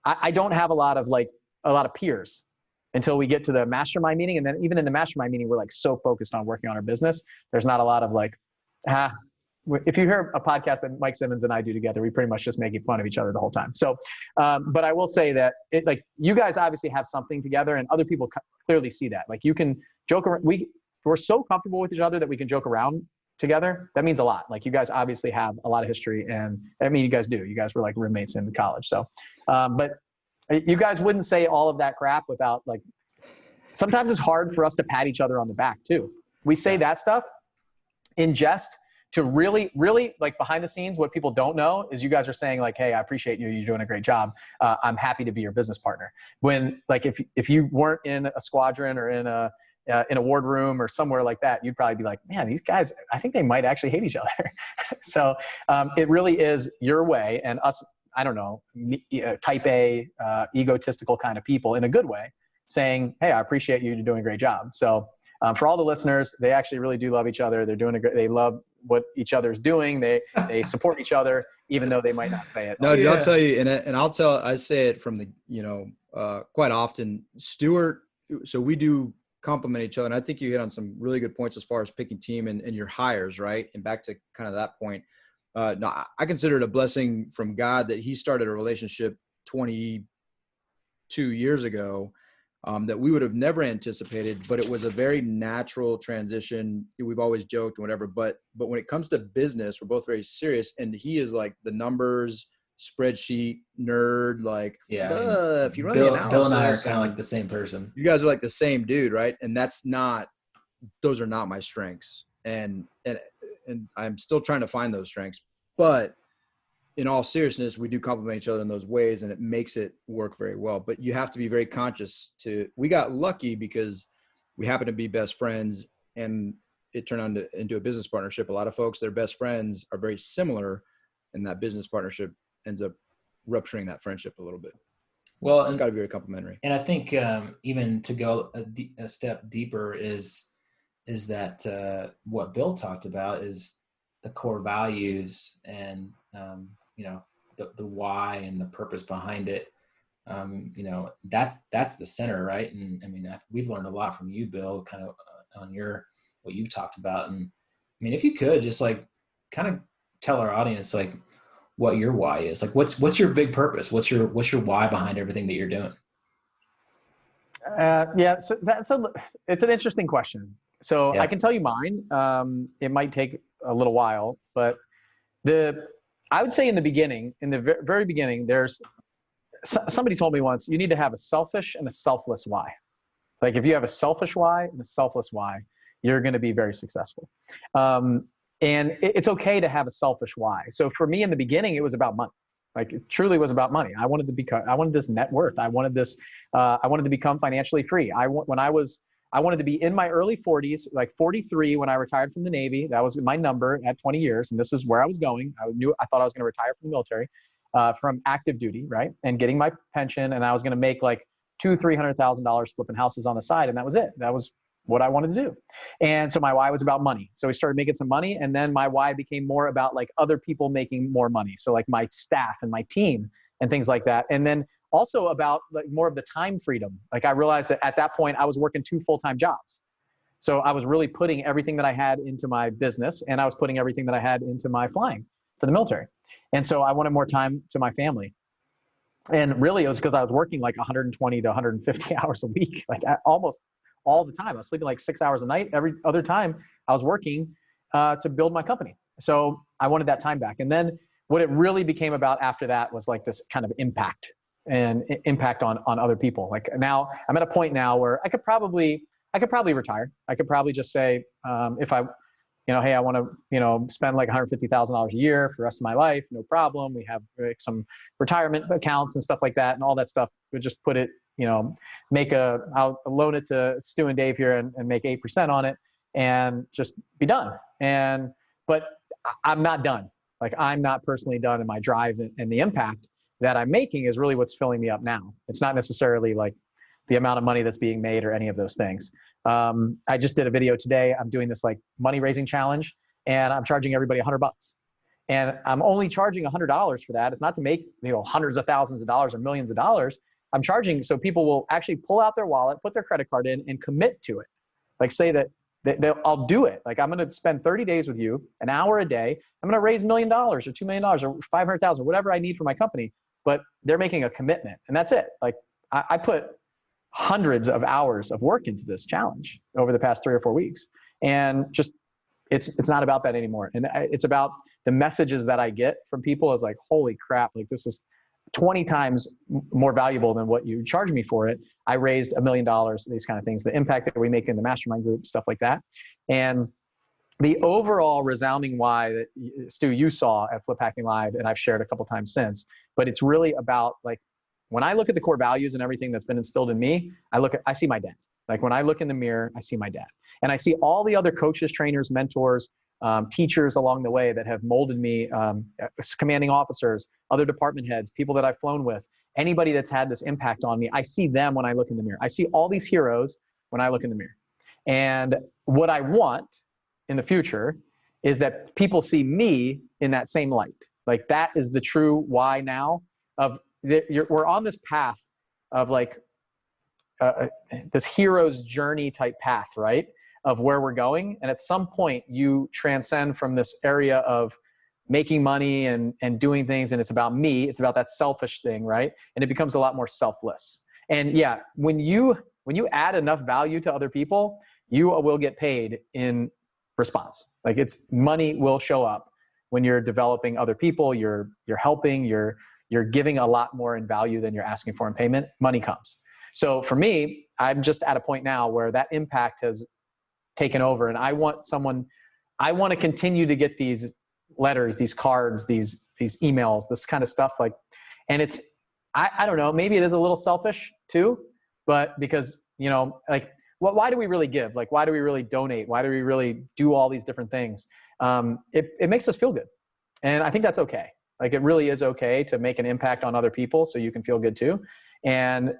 I don't have a lot of peers until we get to the mastermind meeting. And then even in the mastermind meeting, we're like so focused on working on our business. There's not a lot of like, if you hear a podcast that Mike Simmons and I do together, we pretty much just making fun of each other the whole time. So, but I will say that like you guys obviously have something together, and other people clearly see that. Like you can joke around. We're so comfortable with each other that we can joke around together. That means a lot. Like you guys obviously have a lot of history, and I mean, you guys do. You guys were like roommates in college. So, but you guys wouldn't say all of that crap without like, sometimes it's hard for us to pat each other on the back too. We say that stuff in jest to really, really like behind the scenes. What people don't know is you guys are saying like, hey, I appreciate you. You're doing a great job. I'm happy to be your business partner. When like, if you weren't in a squadron or in a ward room or somewhere like that, you'd probably be like, man, these guys, I think they might actually hate each other. So it really is your way, and us, I don't know, type A, egotistical kind of people in a good way, saying, hey, I appreciate you. You're doing a great job. So for all the listeners, they actually really do love each other. They're doing they love what each other's doing. They support each other, even though they might not say it. No, dude, I'll tell you, and I say it from the, quite often, Stuart. So we do compliment each other. And I think you hit on some really good points as far as picking team and your hires, right? And back to kind of that point. No, I consider it a blessing from God that he started a relationship 22 years ago that we would have never anticipated, but it was a very natural transition. We've always joked and whatever, but when it comes to business, we're both very serious, and he is like the numbers spreadsheet nerd. Like, if you run the analysis, Bill and I are kind of like the same person. You guys are like the same dude, right? And those are not my strengths. And I'm still trying to find those strengths, but in all seriousness, we do complement each other in those ways, and it makes it work very well. But you have to be very conscious we got lucky because we happen to be best friends, and it turned into a business partnership. A lot of folks, their best friends are very similar, and that business partnership ends up rupturing that friendship a little bit. Well, it's got to be very complimentary. And I think even to go a step deeper is that what Bill talked about is the core values and the why and the purpose behind it. That's the center, right? And I mean, we've learned a lot from you, Bill, kind of on what you've talked about. And I mean, if you could just like kind of tell our audience like what your why is, like what's your big purpose? What's your why behind everything that you're doing? So it's an interesting question. So I can tell you mine. It might take a little while, but I would say in the very beginning, somebody told me once, you need to have a selfish and a selfless why. Like if you have a selfish why and a selfless why, you're going to be very successful. And it's okay to have a selfish why. So for me in the beginning, it was about money. Like it truly was about money. I wanted this net worth. I wanted to become financially free. I wanted to be in my early 40s, like 43 when I retired from the Navy. That was my number at 20 years. And this is where I was going. I thought I was going to retire from the military, from active duty, right? And getting my pension. And I was going to make like $200,000-$300,000 flipping houses on the side. And that was it. That was what I wanted to do. And so my why was about money. So we started making some money, and then my why became more about like other people making more money. So like my staff and my team and things like that. And then also about like more of the time freedom. Like I realized that at that point I was working 2 full-time jobs. So I was really putting everything that I had into my business, and I was putting everything that I had into my flying for the military. And so I wanted more time to my family. And really it was because I was working like 120 to 150 hours a week, like almost all the time. I was sleeping like 6 hours a night. Every other time I was working to build my company. So I wanted that time back. And then what it really became about after that was like this kind of impact and impact on other people. Like now I'm at a point now where I could probably retire. I could probably just say, if I, hey, I want to, spend like $150,000 a year for the rest of my life, no problem. We have like some retirement accounts and stuff like that, and all that stuff. We just put it, I'll loan it to Stu and Dave here and make 8% on it and just be done. But I'm not done. Like I'm not personally done, in my drive and the impact that I'm making is really what's filling me up now. It's not necessarily like the amount of money that's being made or any of those things. I just did a video today. I'm doing this like money raising challenge, and I'm charging everybody $100. And I'm only charging $100 for that. It's not to make, hundreds of thousands of dollars or millions of dollars. I'm charging so people will actually pull out their wallet, put their credit card in, and commit to it. Like say that I'll do it. Like I'm going to spend 30 days with you, an hour a day. I'm going to raise $1 million or $2 million or 500,000, whatever I need for my company. But they're making a commitment, and that's it. Like I put hundreds of hours of work into this challenge over the past 3 or 4 weeks. And just, it's not about that anymore. And it's about the messages that I get from people is like, holy crap, like this is 20 times more valuable than what you charge me for it. I raised $1 million, these kind of things, the impact that we make in the mastermind group, stuff like that. And the overall resounding why that Stu, you saw at Flip Hacking Live, and I've shared a couple times since, but it's really about like, when I look at the core values and everything that's been instilled in me, I see my dad. Like when I look in the mirror, I see my dad. And I see all the other coaches, trainers, mentors, teachers along the way that have molded me, commanding officers, other department heads, people that I've flown with, anybody that's had this impact on me. I see them when I look in the mirror. I see all these heroes when I look in the mirror. And what I want in the future is that people see me in that same light. Like that is the true why now of we're on this path of like this hero's journey type path, right? Of where we're going. And at some point you transcend from this area of making money and doing things. And it's about me, it's about that selfish thing, right? And it becomes a lot more selfless. And yeah, when you add enough value to other people, you will get paid in response. Like money will show up when you're developing other people, you're helping, you're giving a lot more in value than you're asking for in payment, money comes. So for me, I'm just at a point now where that impact has taken over, and I want to continue to get these letters, these cards, these emails, this kind of stuff. Like, and I don't know, maybe it is a little selfish too, but because, like, why do we really give? Like, why do we really donate? Why do we really do all these different things? It makes us feel good. And I think that's okay. Like it really is okay to make an impact on other people so you can feel good too. And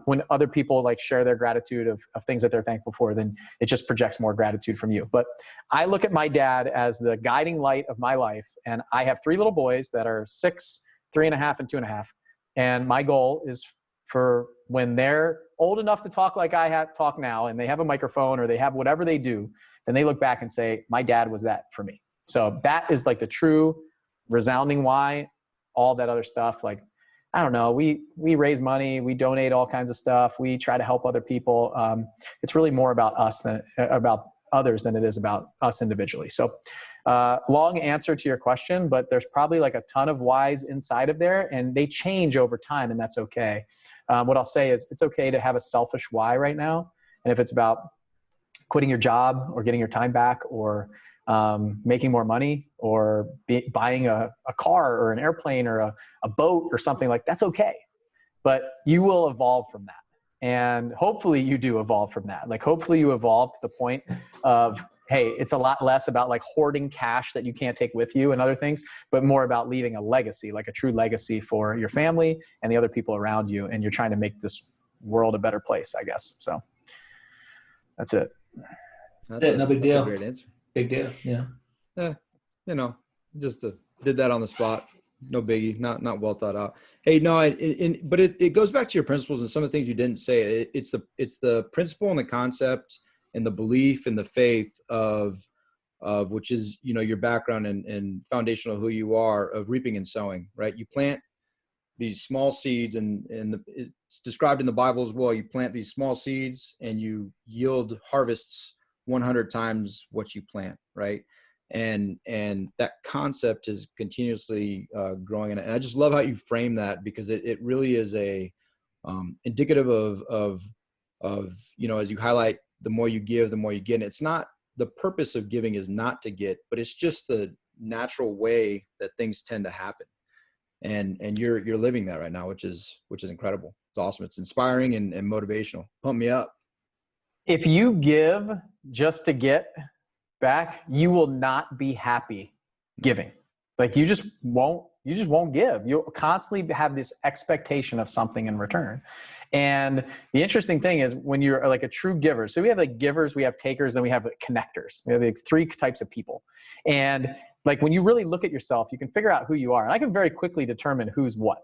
when other people like share their gratitude of things that they're thankful for, then it just projects more gratitude from you. But I look at my dad as the guiding light of my life. And I have 3 little boys that are 6, 3.5, and 2.5. And my goal is for when they're old enough to talk like I talk now, and they have a microphone or they have whatever they do, then they look back and say, my dad was that for me. So that is like the true resounding why. All that other stuff, like, I don't know, we raise money, we donate all kinds of stuff, we try to help other people. It's really more about us than about others than it is about us individually. So long answer to your question, but there's probably like a ton of whys inside of there, and they change over time, and that's okay. What I'll say is it's okay to have a selfish why right now. And if it's about quitting your job or getting your time back or making more money or buying a car or an airplane or a boat or something, like that's okay. But you will evolve from that. And hopefully you do evolve from that. Like hopefully you evolve to the point of, hey, it's a lot less about like hoarding cash that you can't take with you and other things, but more about leaving a legacy, like a true legacy for your family and the other people around you. And you're trying to make this world a better place, I guess. So that's it. That's it. No big that's a deal. great answer. Big deal. Yeah. You know, just did that on the spot. No biggie, not well thought out. Hey, no, but it goes back to your principles and some of the things you didn't say. It's the principle and the concept and the belief and the faith of which is, you know, your background and foundational who you are, of reaping and sowing, right? You plant these small seeds, and it's described in the Bible as well. You plant these small seeds and you yield harvests 100 times what you plant, right? And that concept is continuously growing. And I just love how you frame that, because it really is a indicative of, you know, as you highlight, the more you give, the more you get. And it's not, the purpose of giving is not to get, but it's just the natural way that things tend to happen. And you're living that right now, which is incredible. It's awesome. It's inspiring and motivational. Pump me up. If you give just to get back, you will not be happy giving. Like you just won't give. You'll constantly have this expectation of something in return. And the interesting thing is, when you're like a true giver, so we have like givers, we have takers, then we have like connectors. We have like 3 types of people. And like when you really look at yourself, you can figure out who you are. And I can very quickly determine who's what,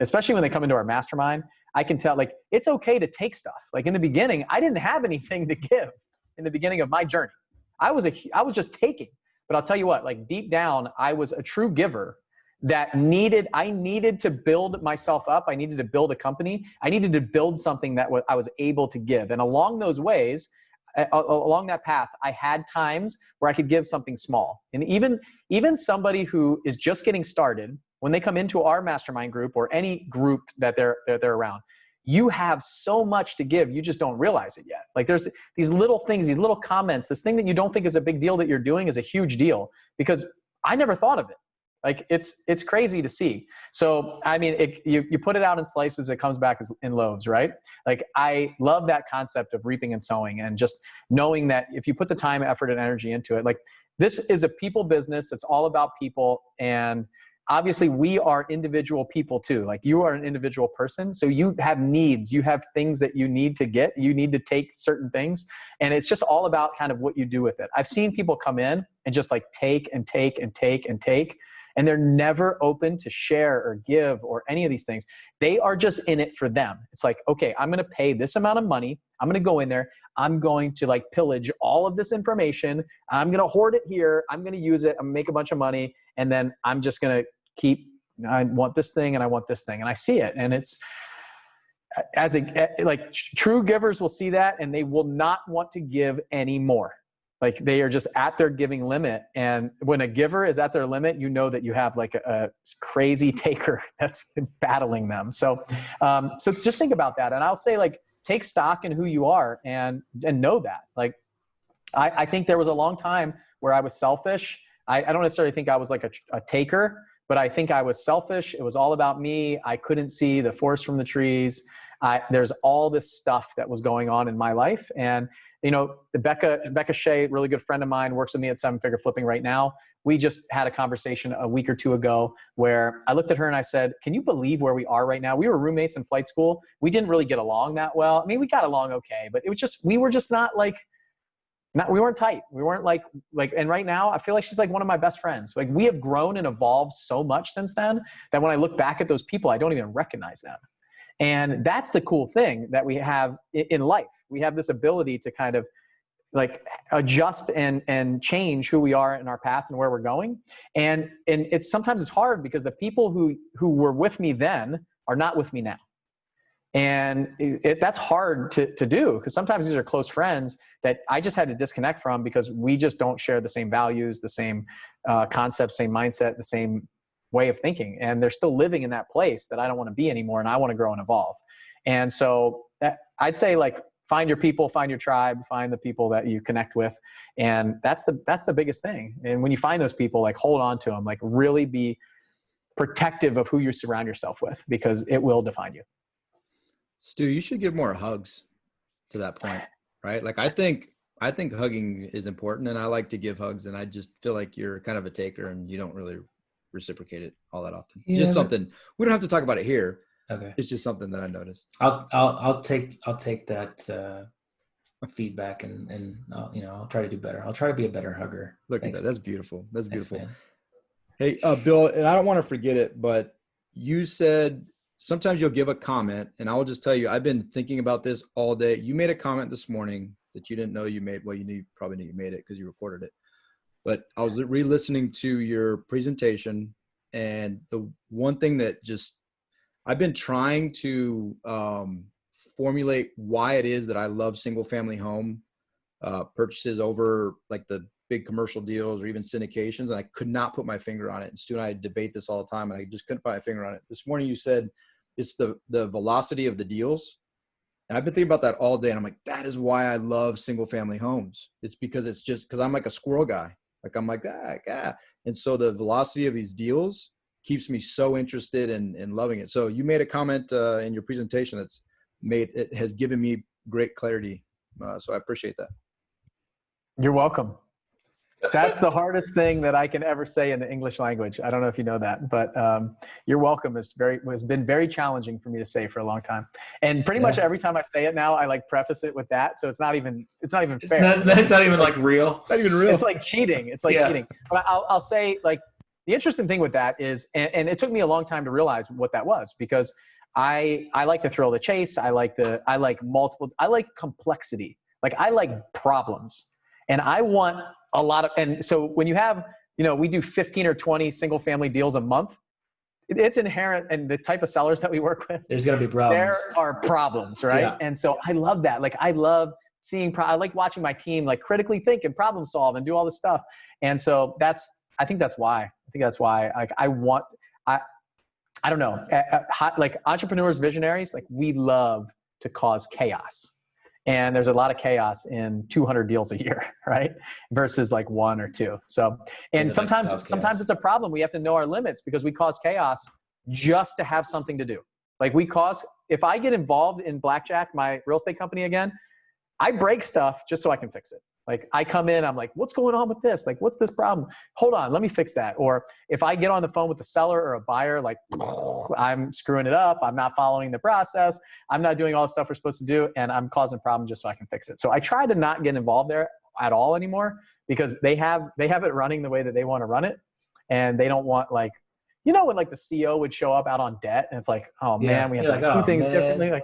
especially when they come into our mastermind. I can tell, like, it's okay to take stuff. Like in the beginning, I didn't have anything to give in the beginning of my journey. I was just taking. But I'll tell you what, like deep down, I was a true giver that I needed to build myself up. I needed to build a company. I needed to build something that I was able to give. And along those ways, along that path, I had times where I could give something small. And even somebody who is just getting started, when they come into our mastermind group or any group that they're around, you have so much to give. You just don't realize it yet. Like there's these little things, these little comments, this thing that you don't think is a big deal that you're doing is a huge deal, because I never thought of it. Like it's crazy to see. So, I mean, you put it out in slices, it comes back in loaves, right? Like I love that concept of reaping and sowing, and just knowing that if you put the time, effort, and energy into it, like this is a people business. It's all about people. And obviously we are individual people too. Like you are an individual person. So you have needs, you have things that you need to get, you need to take certain things. And it's just all about kind of what you do with it. I've seen people come in and just like take and take and take and take. And they're never open to share or give or any of these things. They are just in it for them. It's like, okay, I'm going to pay this amount of money. I'm going to go in there. I'm going to like pillage all of this information. I'm going to hoard it here. I'm going to use it. I'm going to make a bunch of money. And then I'm just going to I want this thing and I want this thing. And I see it. And it's like true givers will see that, and they will not want to give anymore. Like they are just at their giving limit. And when a giver is at their limit, you know that you have like a crazy taker that's battling them. So just think about that. And I'll say, like, take stock in who you are and know that. Like, I think there was a long time where I was selfish. I don't necessarily think I was like a taker, but I think I was selfish. It was all about me. I couldn't see the forest from the trees. There's all this stuff that was going on in my life. And you know, Becca Shea, really good friend of mine, works with me at 7-Figure Flipping right now. We just had a conversation a week or 2 ago where I looked at her and I said, can you believe where we are right now? We were roommates in flight school. We didn't really get along that well. I mean, we got along okay, but it was just, we were just we weren't tight. We weren't like, and right now I feel like she's like one of my best friends. Like we have grown and evolved so much since then that when I look back at those people, I don't even recognize them. And that's the cool thing that we have in life. We have this ability to kind of like adjust and change who we are in our path and where we're going. And sometimes it's hard because the people who were with me then are not with me now. And that's hard to do, because sometimes these are close friends that I just had to disconnect from because we just don't share the same values, the same concepts, same mindset, the same way of thinking. And they're still living in that place that I don't want to be anymore. And I want to grow and evolve. And so I'd say, like, find your people, find your tribe, find the people that you connect with. And that's the biggest thing. And when you find those people, like, hold on to them, like really be protective of who you surround yourself with, because it will define you. Stu, you should give more hugs to that point, right? Like, I think hugging is important, and I like to give hugs, and I just feel like you're kind of a taker and you don't really reciprocate it all that often. It's just something, we don't have to talk about it here. Okay. It's just something that I noticed. I'll take that feedback, and I'll try to do better. I'll try to be a better hugger. Look Thanks, at that. That's beautiful. That's Thanks, beautiful. man. Hey, Bill, and I don't want to forget it, but you said sometimes you'll give a comment, and I will just tell you, I've been thinking about this all day. You made a comment this morning that you didn't know you made. Well, probably knew you made it because you recorded it. But I was re-listening to your presentation, and the one thing that I've been trying to formulate why it is that I love single family home purchases over like the big commercial deals or even syndications. And I could not put my finger on it. And Stu and I debate this all the time, and I just couldn't put my finger on it. This morning you said it's the velocity of the deals. And I've been thinking about that all day. And I'm like, that is why I love single family homes. It's because I'm like a squirrel guy. Like I'm like, ah. And so the velocity of these deals keeps me so interested in loving it. So you made a comment in your presentation it has given me great clarity. So I appreciate that. You're welcome. That's the hardest thing that I can ever say in the English language. I don't know if you know that, but you're welcome has been very challenging for me to say for a long time. And pretty much every time I say it now, I like preface it with that. So it's not even fair. It's not even like real. Not even real. It's like cheating. It's like cheating. But I'll say, like, the interesting thing with that is, and it took me a long time to realize what that was, because I like to thrill of the chase. I like complexity. Like I like problems, and I want a lot of, and so when you have, we do 15 or 20 single family deals a month, it's inherent in the type of sellers that we work with. There's going to be problems. There are problems, right? Yeah. And so I love that. Like I love seeing, I like watching my team like critically think and problem solve and do all this stuff. And so I think that's why like I don't know, like entrepreneurs, visionaries, like we love to cause chaos. And there's a lot of chaos in 200 deals a year, right? Versus like 1 or 2. So, and sometimes it's a problem. We have to know our limits because we cause chaos just to have something to do. Like if I get involved in blackjack, my real estate company again, I break stuff just so I can fix it. Like I come in, I'm like, what's going on with this? Like, what's this problem? Hold on, let me fix that. Or if I get on the phone with a seller or a buyer, like I'm screwing it up. I'm not following the process. I'm not doing all the stuff we're supposed to do. And I'm causing problems just so I can fix it. So I try to not get involved there at all anymore because they have it running the way that they want to run it. And they don't want like, when like the CEO would show up out on debt and it's like, oh man, we have to do things differently. Like,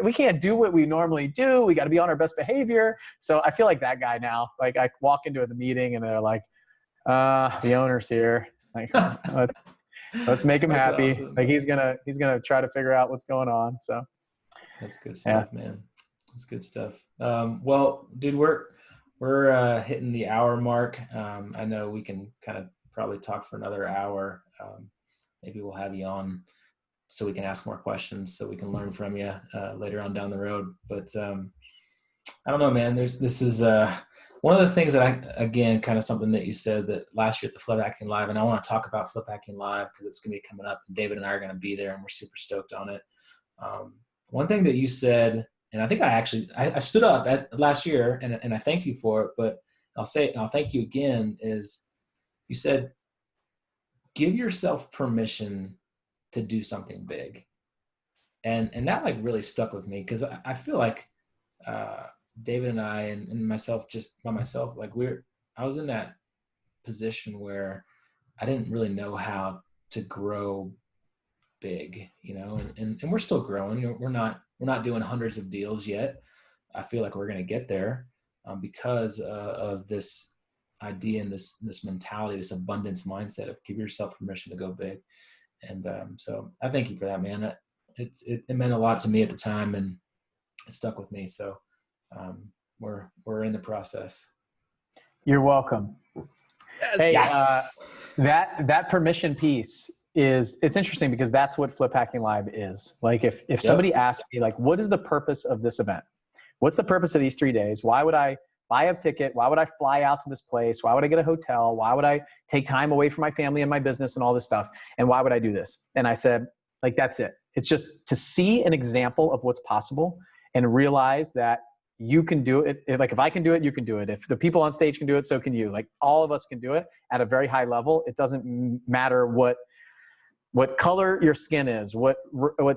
we can't do what we normally do. We got to be on our best behavior. So I feel like that guy now. Like I walk into the meeting and they're like, the owner's here. Like let's make him happy. Awesome. Like he's gonna try to figure out what's going on. So that's good stuff, man. That's good stuff. Well, dude, we're hitting the hour mark. I know we can kind of probably talk for another hour. Maybe we'll have you on so we can ask more questions, so we can learn from you later on down the road. But I don't know, man. This is one of the things that again, kind of something that you said that last year at the Flip Hacking Live, and I want to talk about Flip Hacking Live because it's going to be coming up, and David and I are going to be there, and we're super stoked on it. One thing that you said, and I think I stood up at last year, and I thanked you for it, but I'll thank you again, is you said, give yourself permission to do something big. And that like really stuck with me because I feel like David and I and myself, just by myself, like I was in that position where I didn't really know how to grow big, and we're still growing. We're not doing hundreds of deals yet. I feel like we're going to get there because of this idea and this mentality, this abundance mindset of give yourself permission to go big. And so I thank you for that, man. It meant a lot to me at the time, and it stuck with me. So we're in the process. You're welcome. Yes. Hey, Yes. That permission piece it's interesting because that's what Flip Hacking Live is. Like if somebody asks me like, what is the purpose of this event? What's the purpose of these 3 days? Why would I buy a ticket? Why would I fly out to this place? Why would I get a hotel? Why would I take time away from my family and my business and all this stuff? And why would I do this? And I said, like, that's it. It's just to see an example of what's possible and realize that you can do it. If I can do it, you can do it. If the people on stage can do it, so can you. Like all of us can do it at a very high level. It doesn't matter what color your skin is, what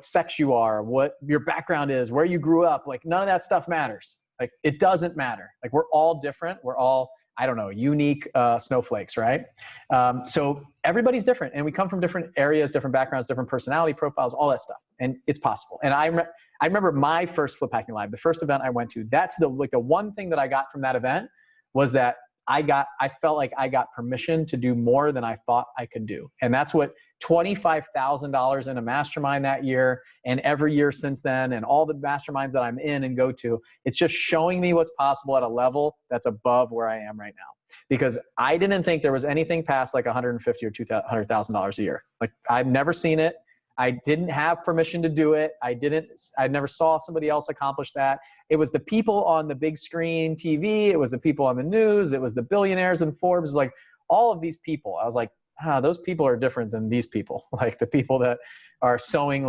sex you are, what your background is, where you grew up. Like none of that stuff matters. Like, it doesn't matter. Like, we're all different. We're all, I don't know, unique snowflakes, right? So everybody's different, and we come from different areas, different backgrounds, different personality profiles, all that stuff. And it's possible. And I remember my first Flip Hacking Live, the first event I went to, that's the one thing that I got from that event was that I felt like I got permission to do more than I thought I could do. And that's what $25,000 in a mastermind that year, and every year since then, and all the masterminds that I'm in and go to, it's just showing me what's possible at a level that's above where I am right now. Because I didn't think there was anything past like $150,000 or $200,000 a year. Like, I've never seen it. I didn't have permission to do it. I never saw somebody else accomplish that. It was the people on the big screen TV. It was the people on the news. It was the billionaires and Forbes. Like, all of these people. I was like, those people are different than these people. Like, the people that are sewing,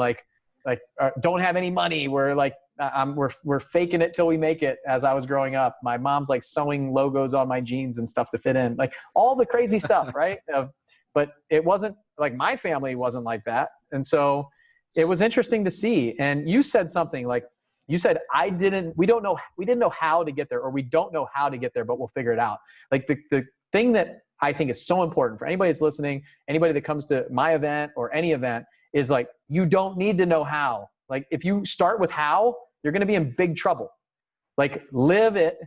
don't have any money. We're like, we're faking it till we make it. As I was growing up, my mom's like sewing logos on my jeans and stuff to fit in, like all the crazy stuff, right? But it wasn't like, my family wasn't like that. And so it was interesting to see. And you said something like, you said, we didn't know how to get there, or we don't know how to get there, but we'll figure it out. Like, the thing that I think is so important for anybody that's listening, anybody that comes to my event or any event, is like, you don't need to know how. Like, if you start with how, you're going to be in big trouble. Like, live it.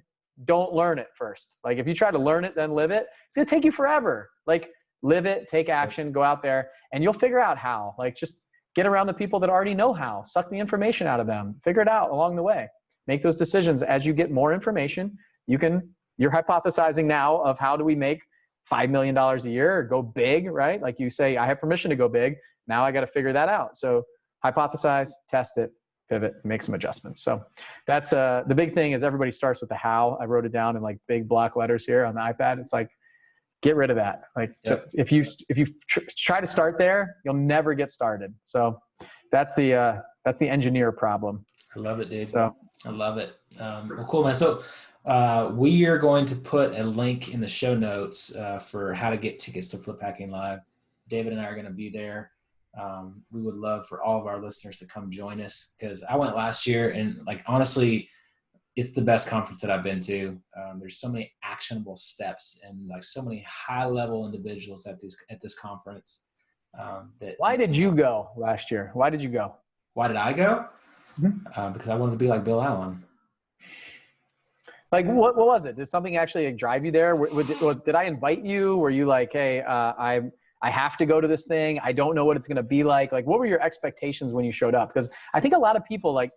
Don't learn it first. Like, if you try to learn it, then live it, it's going to take you forever. Like, live it, take action, go out there, and you'll figure out how. Like, just get around the people that already know how, suck the information out of them, figure it out along the way. Make those decisions as you get more information. You're hypothesizing now of, how do we make $5 million a year or go big, right? Like, you say, I have permission to go big. Now I got to figure that out. So hypothesize, test it, pivot, make some adjustments. So that's the big thing is everybody starts with the how. I wrote it down in like big block letters here on the iPad. It's like, get rid of that. Like, Yep. if you try to start there, you'll never get started. So that's the engineer problem. I love it, dude. So I love it. Well, cool, man. So we are going to put a link in the show notes for how to get tickets to Flip Hacking Live. David and I are going to be there. We would love for all of our listeners to come join us, because I went last year, and like, honestly, it's the best conference that I've been to. There's so many actionable steps and like so many high level individuals at this conference. Why did you go last year? Why did you go? Why did I go? Mm-hmm. Because I wanted to be like Bill Allen. Like, what was it? Did something actually like drive you there? Did I invite you? Were you like, hey, I have to go to this thing. I don't know what it's going to be like. Like, what were your expectations when you showed up? Because I think a lot of people like,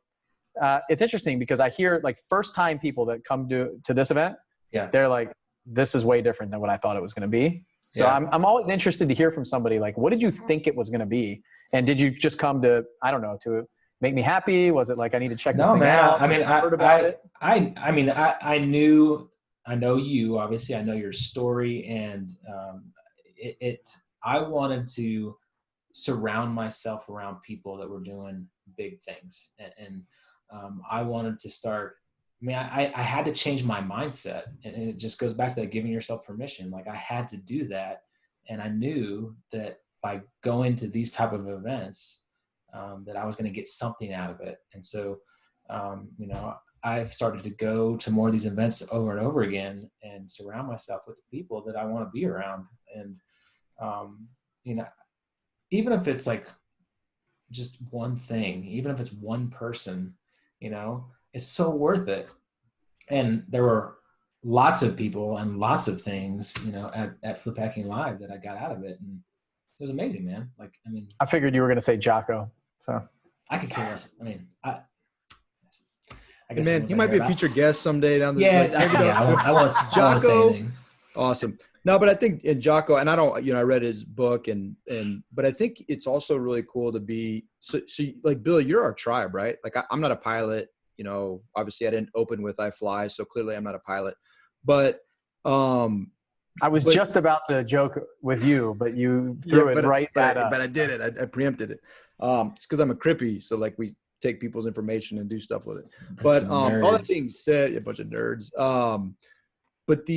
it's interesting because I hear like first time people that come to this event, yeah, they're like, this is way different than what I thought it was going to be. So yeah. I'm always interested to hear from somebody like, what did you think it was going to be? And did you just come to, I don't know, to make me happy? Was it like, I need to check this thing out? I mean, I know you, obviously I know your story, and I wanted to surround myself around people that were doing big things. And I wanted to start, I had to change my mindset, and it just goes back to that giving yourself permission. Like, I had to do that. And I knew that by going to these type of events, that I was going to get something out of it. And so, I've started to go to more of these events over and over again and surround myself with the people that I want to be around. And, even if it's like just one thing, even if it's one person, it's so worth it. And there were lots of people and lots of things, at Flip Hacking Live that I got out of it. And it was amazing, man. I figured you were going to say Jocko. So I could care less. I guess man, you might be a featured guest someday down the I won't say anything. Awesome. No, but I think in Jocko, and I don't, I read his book but I think it's also really cool to be, so like Bill, you're our tribe, right? Like I'm not a pilot, obviously I didn't open with I Fly, so clearly I'm not a pilot, but I was just about to joke with you, but you threw it right at us. But I did it. I preempted it. It's because I'm a crippy, so like we take people's information and do stuff with it. But all that being said, a bunch of nerds. But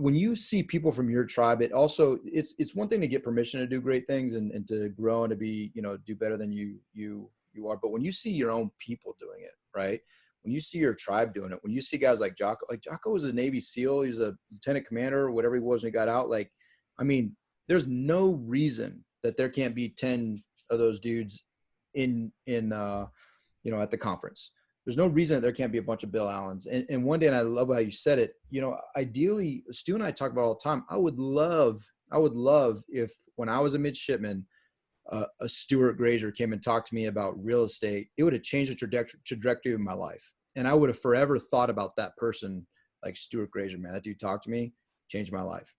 when you see people from your tribe, it also it's one thing to get permission to do great things and to grow and to be do better than you are. But when you see your own people doing it, right? when you see your tribe doing it, when you see guys like Jocko was a Navy SEAL, he's a lieutenant commander or whatever he was when he got out. Like, I mean, there's no reason that there can't be 10 of those dudes in at the conference. There's no reason that there can't be a bunch of Bill Allens. And one day, and I love how you said it, ideally, Stu and I talk about all the time. I would love if when I was a midshipman, a Stuart Grazer came and talked to me about real estate. It would have changed the trajectory of my life. And I would have forever thought about that person like Stuart Grazer, man. That dude talked to me, changed my life.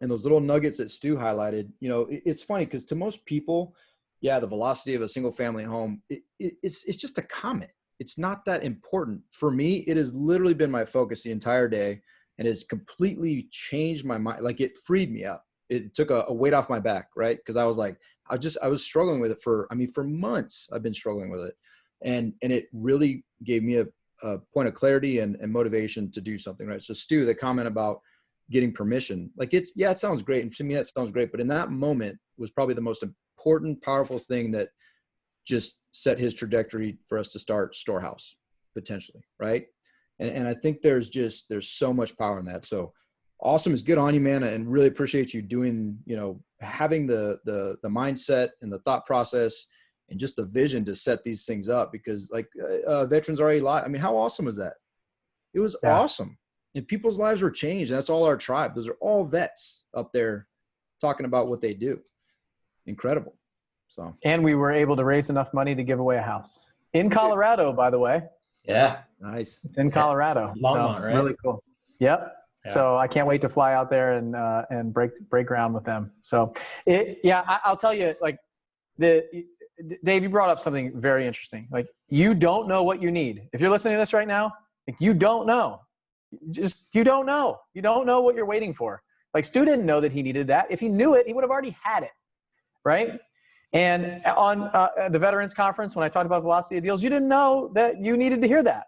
And those little nuggets that Stu highlighted, it's funny because to most people, yeah, the velocity of a single family home, it's just a comment. It's not that important. For me, it has literally been my focus the entire day and has completely changed my mind. Like, it freed me up. It took a weight off my back, right? Because I was like, I was struggling with it for months. I've been struggling with it. And it really gave me a point of clarity and motivation to do something, right? So Stu, the comment about getting permission, like it sounds great. And to me, that sounds great. But in that moment was probably the most important, powerful thing that just set his trajectory for us to start Storehouse potentially, right? And I think there's so much power in that. So awesome. It's good on you, man. And really appreciate you doing, having the mindset and the thought process and just the vision to set these things up, because like Veterans RA, I mean, how awesome was that? It was awesome. And people's lives were changed. That's all our tribe. Those are all vets up there talking about what they do. Incredible. So. And we were able to raise enough money to give away a house in Colorado, by the way. Yeah. Nice. It's in Colorado. Longmont, so, right? Really cool. Yep. Yeah. So I can't wait to fly out there and break ground with them. So I'll tell you, like Dave, you brought up something very interesting. Like, you don't know what you need. If you're listening to this right now, like, you don't know. You don't know. You don't know what you're waiting for. Like, Stu didn't know that he needed that. If he knew it, he would have already had it, right? And on the Veterans Conference, when I talked about velocity of deals, you didn't know that you needed to hear that.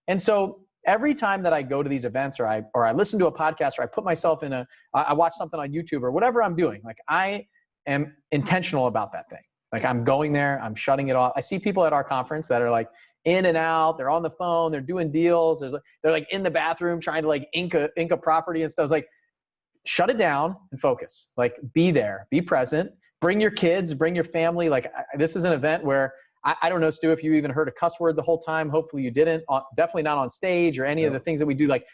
And so every time that I go to these events or I listen to a podcast or I put myself in I watch something on YouTube or whatever I'm doing, like, I am intentional about that thing. Like, I'm going there, I'm shutting it off. I see people at our conference that are like in and out, they're on the phone, they're doing deals. They're like in the bathroom trying to like ink a property and stuff. It's like, shut it down and focus. Like, be there, be present, bring your kids, bring your family. Like, this is an event where I don't know, Stu, if you even heard a cuss word the whole time. Hopefully you didn't. Definitely not on stage or any of the things that we do. Like,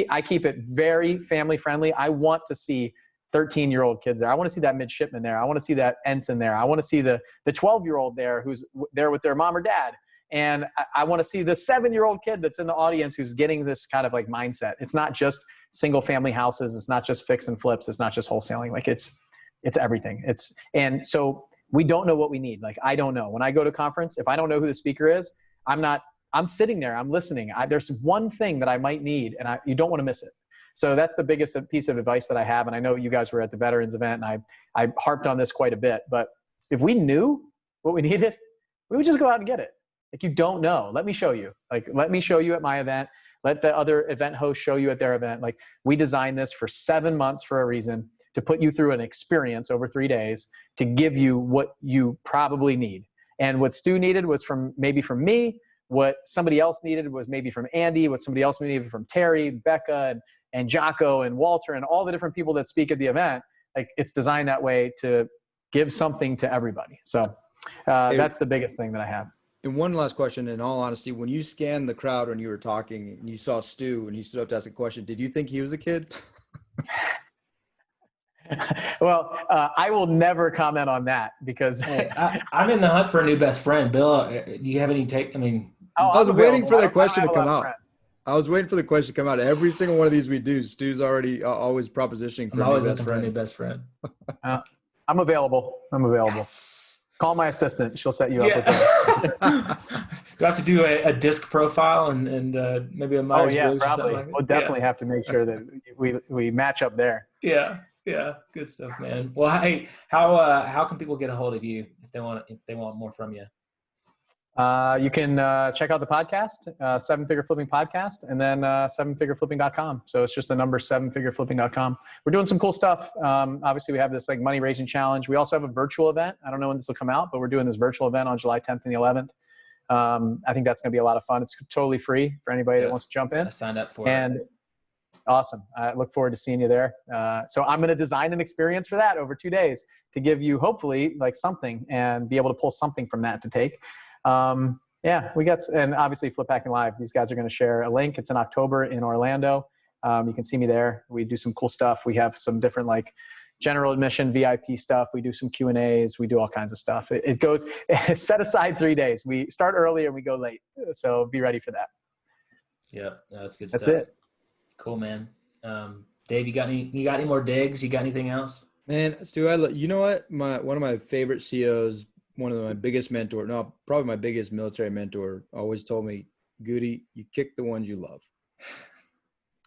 I keep it very family friendly. I want to see 13-year-old kids there. I want to see that midshipman there. I want to see that ensign there. I want to see the 12-year-old there who's there with their mom or dad. And I want to see the 7-year-old kid that's in the audience who's getting this kind of like mindset. It's not just single family houses. It's not just fix and flips. It's not just wholesaling. Like, it's everything. And so we don't know what we need. Like, I don't know. When I go to conference, if I don't know who the speaker is, I'm sitting there, I'm listening. There's one thing that I might need, and you don't want to miss it. So that's the biggest piece of advice that I have. And I know you guys were at the Veterans event, and I harped on this quite a bit, but if we knew what we needed, we would just go out and get it. Like, you don't know. Let me show you. Like, let me show you at my event. Let the other event hosts show you at their event. Like, we designed this for 7 months for a reason, to put you through an experience over 3 days, to give you what you probably need. And what Stu needed was maybe from me. What somebody else needed was maybe from Andy. What somebody else needed from Terry, Becca, and Jocko, and Walter, and all the different people that speak at the event. Like, it's designed that way to give something to everybody. So that's the biggest thing that I have. And one last question, in all honesty, when you scanned the crowd when you were talking and you saw Stu and he stood up to ask a question, did you think he was a kid? Well, I will never comment on that because I'm in the hunt for a new best friend. Bill, do you have any take? I mean, I was waiting for that question to come out. I was waiting for the question to come out. Every single one of these we do, Stu's already always propositioning for a new best friend. I'm available. Yes. Call my assistant. She'll set you up with that. Do I have to do a disc profile and maybe a Myers-Briggs? Probably. Like we'll definitely have to make sure that we match up there. Yeah. Good stuff, man. Well, hey, how can people get a hold of you if they want more from you? You can check out the podcast, Seven Figure Flipping Podcast, and then sevenfigureflipping.com. So it's just the number sevenfigureflipping.com. We're doing some cool stuff. Obviously, we have this like money raising challenge. We also have a virtual event. I don't know when this will come out, but we're doing this virtual event on July 10th and the 11th. I think that's going to be a lot of fun. It's totally free for anybody that wants to jump in. I signed up for and it. Awesome. I look forward to seeing you there. So I'm going to design an experience for that over 2 days to give you hopefully like something and be able to pull something from that to take. Yeah, and obviously Flip Packing Live, these guys are going to share a link. It's in October in Orlando. You can see me there. We do some cool stuff. We have some different like general admission, VIP stuff. We do some Q&As. We do all kinds of stuff. It goes, set aside 3 days. We start early and we go late. So be ready for that. Yep. That's good That's stuff. it. Cool, man. Dave, you got any more digs? You got anything else? Man, Stu, you know what? One of my favorite COs, one of my biggest mentor, no, probably my biggest military mentor, always told me, Goody, you kick the ones you love.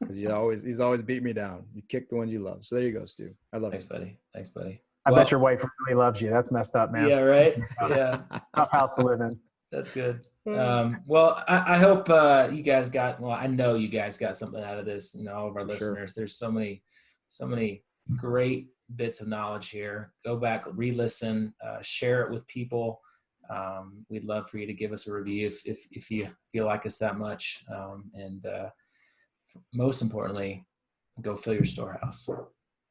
Because he's always beat me down. You kick the ones you love. So there you go, Stu. I love Thanks, it. buddy. Thanks, buddy. I bet your wife really loves you. That's messed up, man. Yeah, right. Yeah. Tough house to live in. That's good. Well, I hope you guys I know you guys got something out of this, all of our listeners. There's so many great bits of knowledge here. Go back, re-listen, share it with people. We'd love for you to give us a review if you feel like us that much. And most importantly, go fill your storehouse.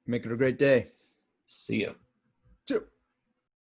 Make it a great day. See you. Sure.